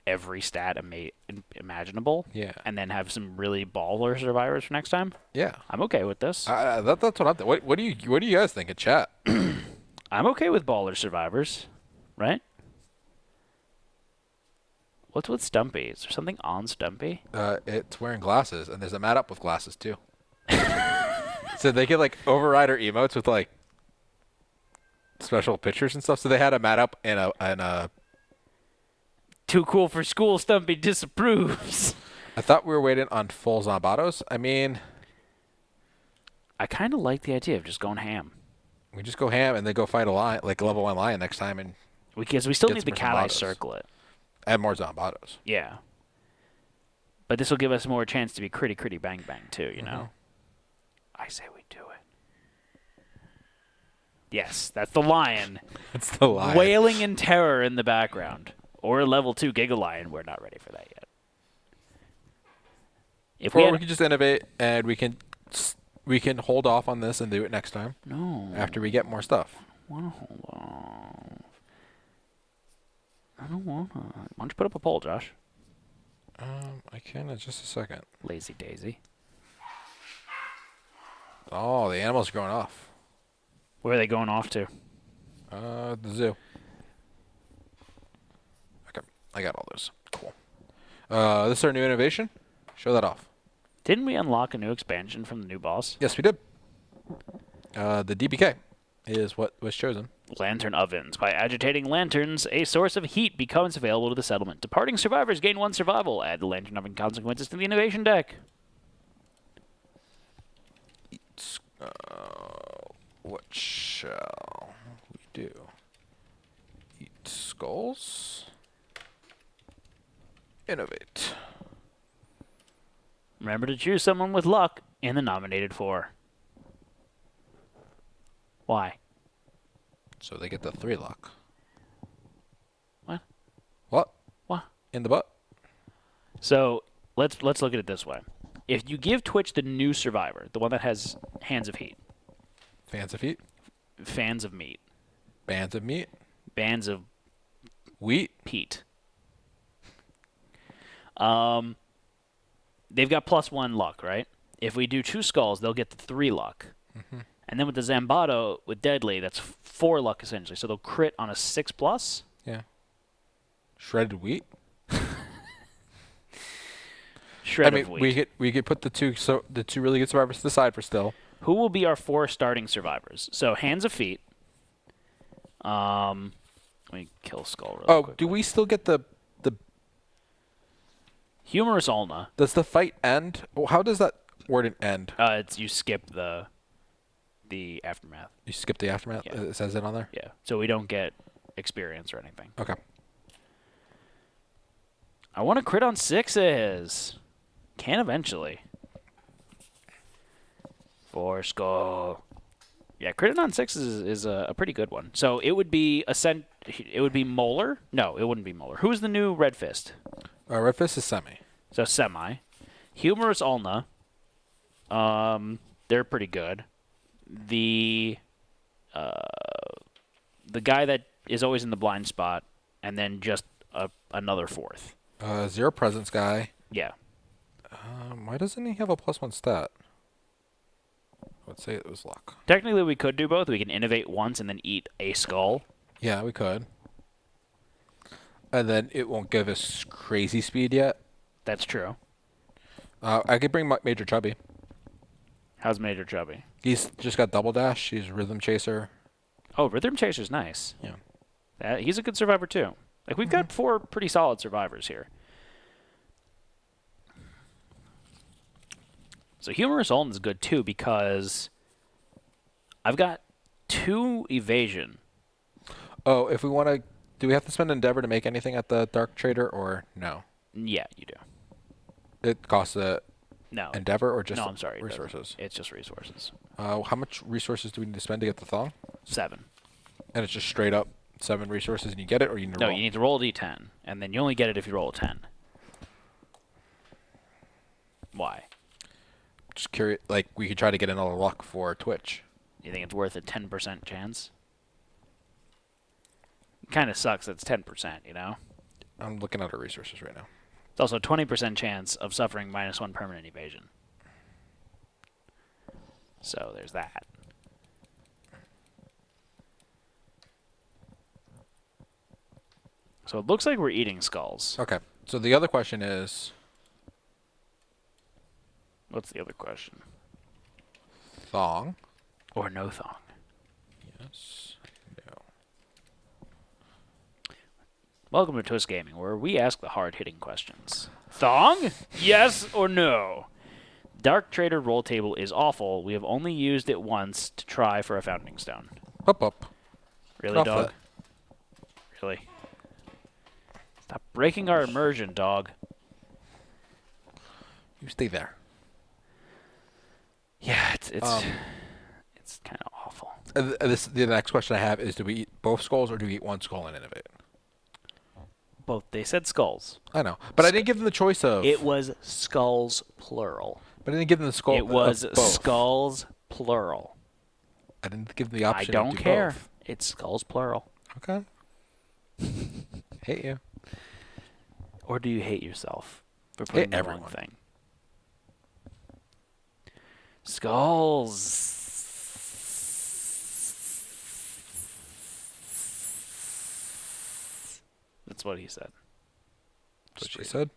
Every stat imaginable? Yeah. And then have some really baller survivors for next time? Yeah. I'm okay with this. That's what I'm thinking. What do you guys think in chat? I'm okay with baller survivors, right? What's with Stumpy? Is there something on Stumpy? It's wearing glasses, and there's a Matt Up with glasses, too. So they get, like, overrider emotes with, like, special pictures and stuff. So they had a Matt Up and a Too cool for school, Stumpy disapproves. I thought we were waiting on full Zombados. I mean, I kind of like the idea of just going ham. we just go ham and then go fight a lion, like a level 1 lion next time, and Because we still Get need some the more cat eye Zombados. circlet. add more Zombados. Yeah. But this will give us more chance to be critty bang bang too, you know? I say we do it. Yes, that's the lion. It's the lion. Wailing in terror in the background. Or a level 2 Giga Lion. We're not ready for that yet. If Or had- we can just innovate, and we can hold off on this and do it next time No. after we get more stuff. I want to hold on. I don't want to. Why don't you put up a poll, Josh? I can in just a second. Lazy Daisy. Oh, the animals are going off. Where are they going off to? The zoo. Okay, I got all those. Cool. This is our new innovation. Show that off. Didn't we unlock a new expansion from the new boss? Yes, we did. The DBK is what was chosen. Lantern ovens. By agitating lanterns, a source of heat becomes available to the settlement. Departing survivors gain 1 survival. Add the lantern oven consequences to the innovation deck. What shall we do? Eat skulls. Innovate. Remember to choose someone with luck in the nominated 4. Why? So they get the 3 luck. What? What? What? In the butt? So let's look at it this way. If you give Twitch the new survivor, the one that has hands of heat, Fans of heat. fans of meat, Bands of meat. bands of Wheat. Pete. They've got +1 luck, right? If we do 2 skulls, they'll get the 3 luck. And then with the Zambato, with Deadly, that's 4 luck essentially. So they'll crit on a 6+. Yeah. Shredded wheat. Shred I mean, of wheat. we could put the two really good survivors to the side for still. Who will be our 4 starting survivors? So hands of feet. Let me kill Skull real quick. Do we still get the Humorous Ulna. does the fight end? Oh, how does that word end? It's you skip the aftermath. You skip the aftermath? Yeah. It says it on there? Yeah. So we don't get experience or anything. Okay. I want to crit on 6s. Can eventually. 4 skull. Yeah, crit on 6s is a pretty good one. So it would be It would be Molar. No, it wouldn't be Molar. Who's the new Red Fist? Red Fist is semi. So semi. Humorous Ulna. They're pretty good. The guy that is always in the blind spot, and then just another 4th. Zero presence guy. Yeah. Why doesn't he have a +1 stat? I would say it was luck. Technically, we could do both. We can innovate once and then eat a skull. Yeah, we could. And then it won't give us crazy speed yet. That's true. I could bring Major Chubby. How's Major Chubby? He's just got double dash. He's Rhythm Chaser. Oh, Rhythm Chaser's nice. Yeah. He's a good survivor, too. Like, we've got 4 pretty solid survivors here. So Humorous Ulna is good, too, because I've got 2 evasion. Oh, if we want to... Do we have to spend Endeavor to make anything at the Dark Trader, or no? Yeah, you do. It costs a No. Endeavor, or just No, I'm sorry. resources? It's just resources. How much resources do we need to spend to get the thong? 7. And it's just straight up 7 resources and you get it, or you need to No, roll? you need to roll a d10, and then you only get it if you roll a 10. Why? Just curious. Like, we could try to get another luck for Twitch. You think it's worth a 10% chance? Kind of sucks. It's 10%, you know? I'm looking at our resources right now. It's also a 20% chance of suffering -1 permanent evasion. So there's that. So it looks like we're eating skulls. Okay. So the other question is... What's the other question? Thong. Or no thong? Yes. No. Welcome to Twist Gaming, where we ask the hard-hitting questions. Thong? Yes or no? Dark Trader roll table is awful. We have only used it once to try for a founding stone. Up. Really, Get off dog? that. Really? Stop breaking our immersion, dog. You stay there. Yeah, it's kind of awful. The next question I have is, do we eat both skulls, or do we eat one skull and innovate? Both. They said skulls. I know. But I didn't give them the choice of... It was skulls, plural. But I didn't give them the skull It was of both. skulls, plural. I didn't give them the option I don't to do care. both. It's skulls, plural. Okay. Hate you. Or do you hate yourself for putting the everyone. wrong thing? Skulls. That's what he said. That's what she said?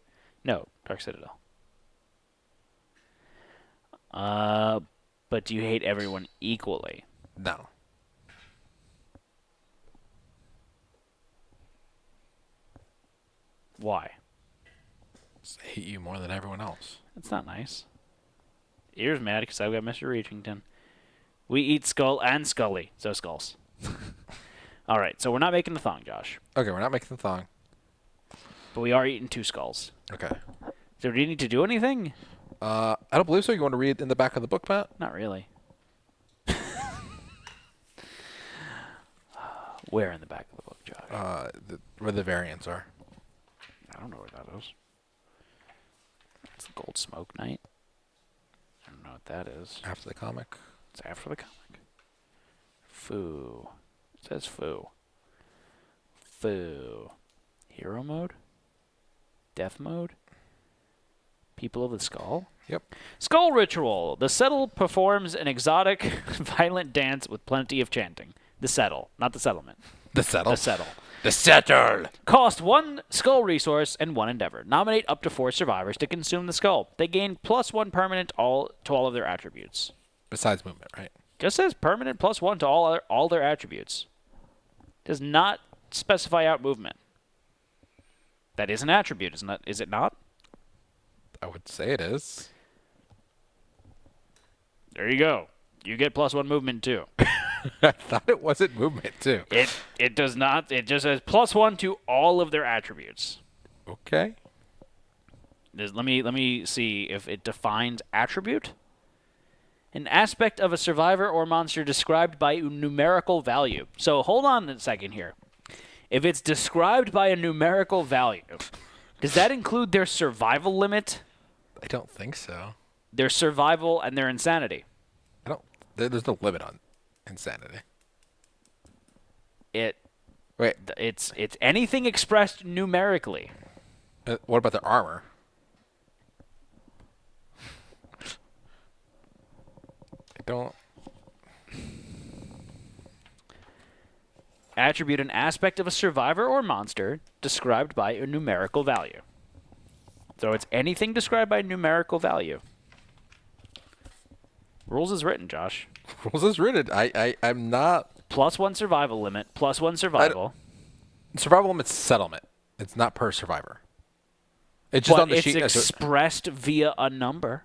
No, Dark Citadel. But do you hate everyone equally? No. Why? I hate you more than everyone else. That's not nice. Ears mad because I've got Mr. Reachington. We eat skull and Scully, so skulls. All right, so we're not making the thong, Josh. Okay, we're not making the thong. But we are eating 2 skulls. Okay. So do you need to do anything? I don't believe so. You want to read in the back of the book, Matt? Not really. Where in the back of the book, Josh? Where the variants are. I don't know where that is. It's the Gold Smoke Night. I don't know what that is. After the comic. It's after the comic. Foo. It says foo. Foo. Hero mode? Death mode? People of the Skull? Yep. Skull Ritual. The Settle performs an exotic, violent dance with plenty of chanting. The Settle, not the settlement. The settle. The Settle. The settle. Cost 1 skull resource and 1 endeavor. Nominate up to 4 survivors to consume the skull. They gain +1 permanent to all of their attributes. Besides movement, right? Just says permanent +1 to all their attributes. Does not specify out movement. That is an attribute, is it not? I would say it is. There you go. You get +1 movement too. I thought it wasn't movement, too. It does not. It just says +1 to all of their attributes. Okay. Let me see if it defines attribute. An aspect of a survivor or monster described by a numerical value. So hold on a second here. If it's described by a numerical value, does that include their survival limit, I don't think so. their survival, and their insanity? I don't. There's no limit on insanity. Wait. Wait. It's anything expressed numerically. What about their armor? I don't. Attribute an aspect of a survivor or monster described by a numerical value. So it's anything described by a numerical value. Rules is written, Josh. Rules is written. I'm not. +1 survival limit, +1 survival. Survival limit's settlement. It's not per survivor. It's just But on the it's sheet. expressed via a number.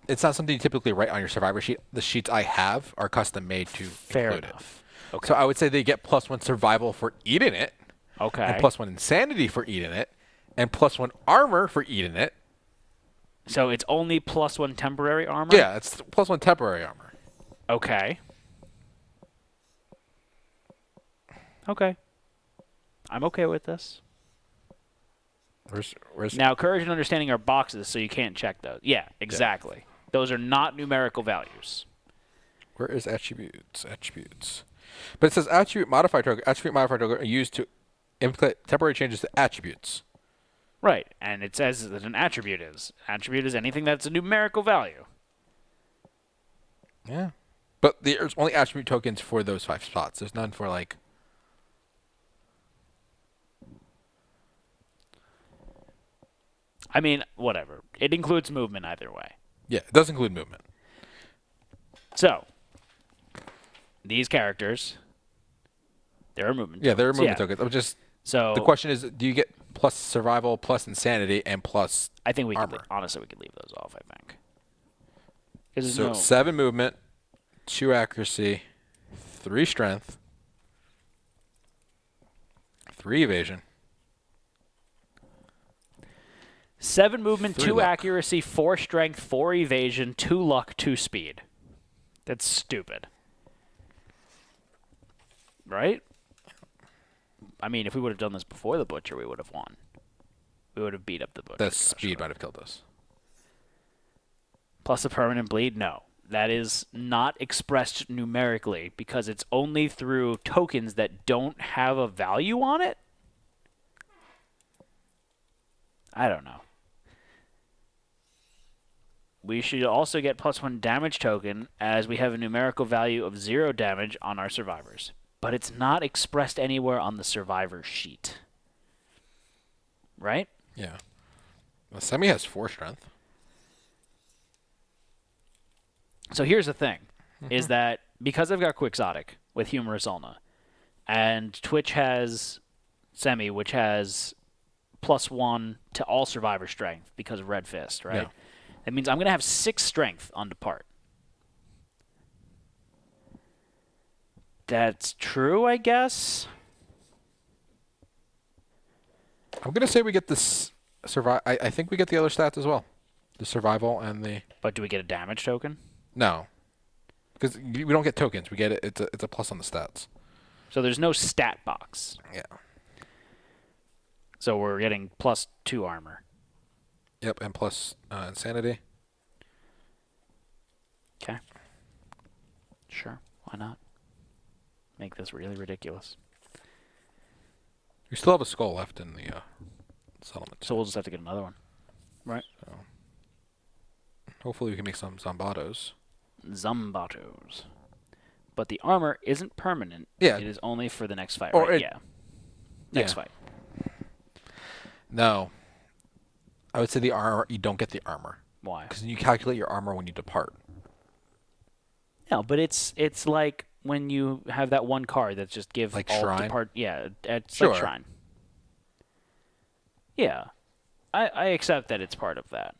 It's not something you typically write on your survivor sheet. The sheets I have are custom made to Fair include enough. it. Okay. So I would say they get +1 survival for eating it, Okay. and +1 insanity for eating it, and +1 armor for eating it. So it's only +1 temporary armor? Yeah, it's +1 temporary armor. Okay. Okay. I'm okay with this. Where's Now, courage and understanding are boxes, so you can't check those. Yeah, exactly. Those are not numerical values. where is attributes? Attributes. But it says attribute modifier token. Attribute modifier token are used to implement temporary changes to attributes. Right, and it says that an attribute is. Attribute is anything that's a numerical value. Yeah. But there's only attribute tokens for those 5 spots. There's none for like. I mean, whatever. It includes movement either way. Yeah, it does include movement. So, these characters, there are movement Yeah, there are tokens. movement tokens. I'm just. So The question is, do you get plus survival, plus insanity, and plus I think we armor? could, honestly, we could leave those off, I think. 'Cause there's So no, 7 movement, 2 accuracy, 3 strength, 3 evasion. 7 movement, 3 2 luck. accuracy, 4 strength, 4 evasion, 2 luck, 2 speed. That's stupid. Right? I mean, if we would have done this before the Butcher, we would have won. We would have beat up the Butcher. That speed might have killed us. Plus a permanent bleed? No. That is not expressed numerically because it's only through tokens that don't have a value on it? I don't know. We should also get +1 damage token as we have a numerical value of 0 damage on our survivors. But it's not expressed anywhere on the survivor sheet. Right? Yeah. Well, Semi has 4 strength. So here's the thing, is that because I've got Quixotic with Humorous Ulna, and Twitch has Semi, which has +1 to all survivor strength because of Red Fist, right? Yeah. That means I'm going to have 6 strength on Depart. That's true, I guess. I'm going to say we get this survive. I think we get the other stats as well. The survival and the... But do we get a damage token? No. Because we don't get tokens. We get it. It's a plus on the stats. So there's no stat box. Yeah. So we're getting +2 armor. Yep, and plus insanity. Okay. Sure. Why not? Make this really ridiculous. We still have a skull left in the settlement. So we'll just have to get another one. Right? Hopefully we can make some Zombatos. Zombatos. But the armor isn't permanent. Yeah. It is only for the next fight, Or right? it- Yeah. Next yeah. fight. No. I would say the armor. You don't get the armor. Why? Because you calculate your armor when you depart. No, but it's like when you have that one card that's just give Like all Shrine? depart. Yeah, it's Sure. like Shrine. Yeah. I accept that it's part of that.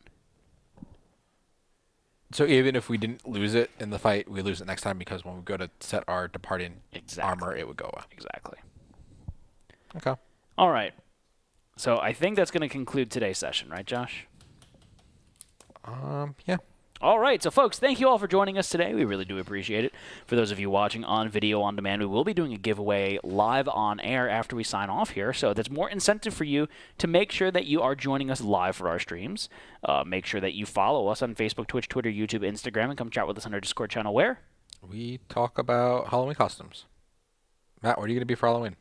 So even if we didn't lose it in the fight, we lose it next time because when we go to set our departing Exactly. armor, it would go away. Exactly. Okay. All right. So I think that's going to conclude today's session, right, Josh? Yeah. All right, so folks, thank you all for joining us today. We really do appreciate it. For those of you watching on video on demand, we will be doing a giveaway live on air after we sign off here. So that's more incentive for you to make sure that you are joining us live for our streams. Make sure that you follow us on Facebook, Twitch, Twitter, YouTube, Instagram, and come chat with us on our Discord channel where We talk about Halloween costumes. Matt, what are you going to be for Halloween?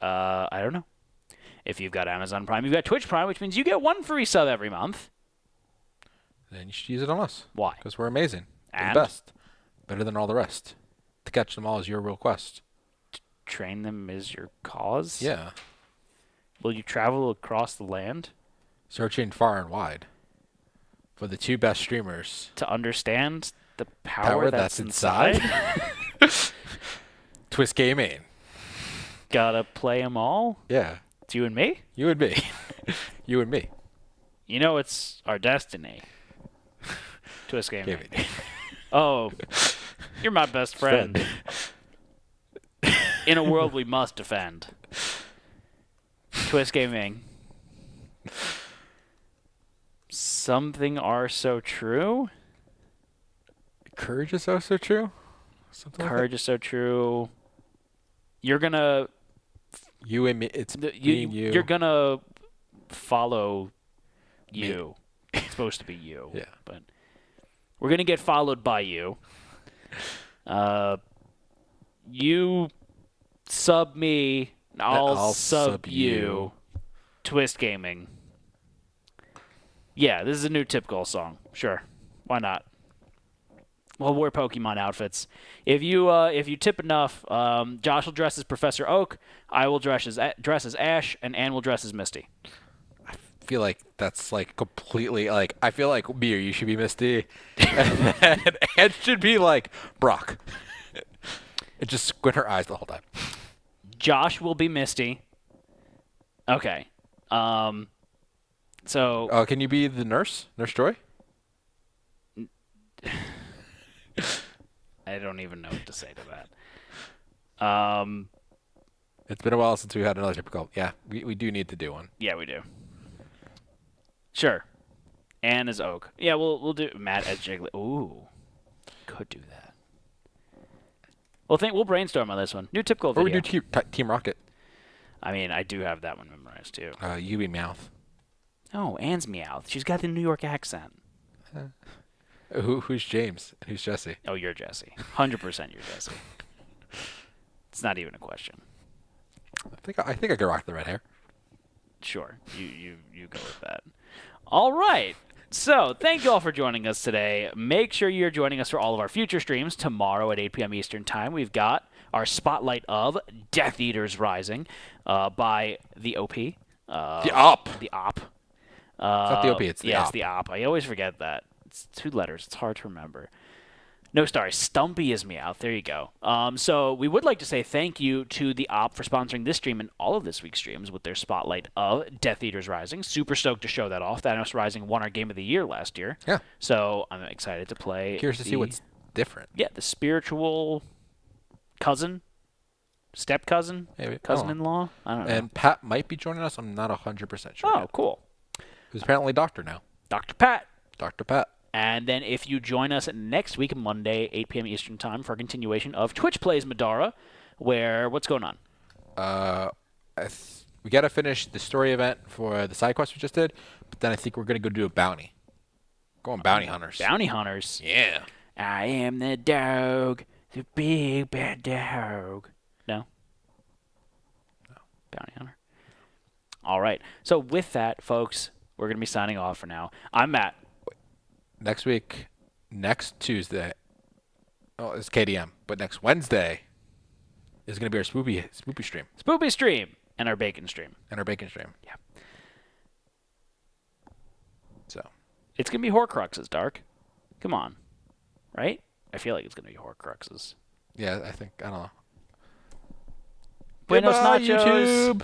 I don't know. If you've got Amazon Prime, you've got Twitch Prime, which means you get one free sub every month. Then you should use it on us. Why? Because we're amazing. We're And? the best. Better than all the rest. To catch them all is your real quest. Train them is your cause? Yeah. Will you travel across the land Searching far and wide for the 2 best streamers. to understand the power that's inside? Twist Gaming. Gotta play them all? Yeah. It's you and me? You and me. You and me. You know it's our destiny. Twist Gaming. Gaming. Oh, you're my best friend. In a world we must defend. Twist Gaming. Something are so true? Courage is also true? Something like Courage is so true. You're gonna... that? You and me. It's being you. You're gonna follow you. It's supposed to be you. Yeah. But we're gonna get followed by you. You sub me. I'll sub you. Twist Gaming. Yeah, this is a new tip goal song. Sure, why not? We'll wear Pokemon outfits. If you tip enough, Josh will dress as Professor Oak. I will dress as Ash, and Ann will dress as Misty. I feel like that's like completely like. I feel like me or you should be Misty, and Ed should be like Brock. And just squint her eyes the whole time. Josh will be Misty. Okay. So. Can you be the nurse, Nurse Joy? I don't even know what to say to that. It's been a while since we had another typical. Yeah, we do need to do one. Yeah, we do. Sure. Anne is Oak. Yeah, we'll do Matt as Jiggly. Ooh, could do that. We'll brainstorm on this one. New tip goal Or video. we do Team Rocket. I mean, I do have that one memorized too. You be Meowth. Oh, Anne's Meowth. She's got the New York accent. Who's James? And who's Jesse? Oh, you're Jesse. 100% you're Jesse. It's not even a question. I think I could rock the red hair. Sure. You go with that. All right. So, thank you all for joining us today. Make sure you're joining us for all of our future streams. Tomorrow at 8 p.m. Eastern Time, we've got our spotlight of Death Eaters Rising by the OP. The Op. The Op. It's not the OP, it's the yeah, Op. it's the Op. I always forget that. It's 2 letters. It's hard to remember. No, sorry. Stumpy is Meowth. There you go. So we would like to say thank you to the Op for sponsoring this stream and all of this week's streams with their spotlight of Death Eaters Rising. Super stoked to show that off. Thanos Rising won our Game of the Year last year. Yeah. So I'm excited to play. Curious to see what's different. Yeah, the spiritual cousin, step cousin, Maybe. cousin-in-law. I don't know. And Pat might be joining us. I'm not 100% sure. Oh, yet. cool. Who's apparently Doctor now. Dr. Pat. Dr. Pat. And then if you join us next week, Monday, 8 p.m. Eastern Time, for a continuation of Twitch Plays Madara, where, what's going on? We got to finish the story event for the side quest we just did, but then I think we're going to go do a bounty. Going bounty hunters. Bounty hunters. Yeah. I am the dog, the big bad dog. No? Bounty hunter. All right. So with that, folks, we're going to be signing off for now. I'm Matt. Next Tuesday, it's KDM, but next Wednesday is going to be our spoopy stream. Spoopy stream and our bacon stream. And our bacon stream. Yeah. So. It's going to be Horcruxes, Dark. Come on. Right? I feel like it's going to be Horcruxes. Yeah, I don't know. Buenos Goodbye, nachos. YouTube.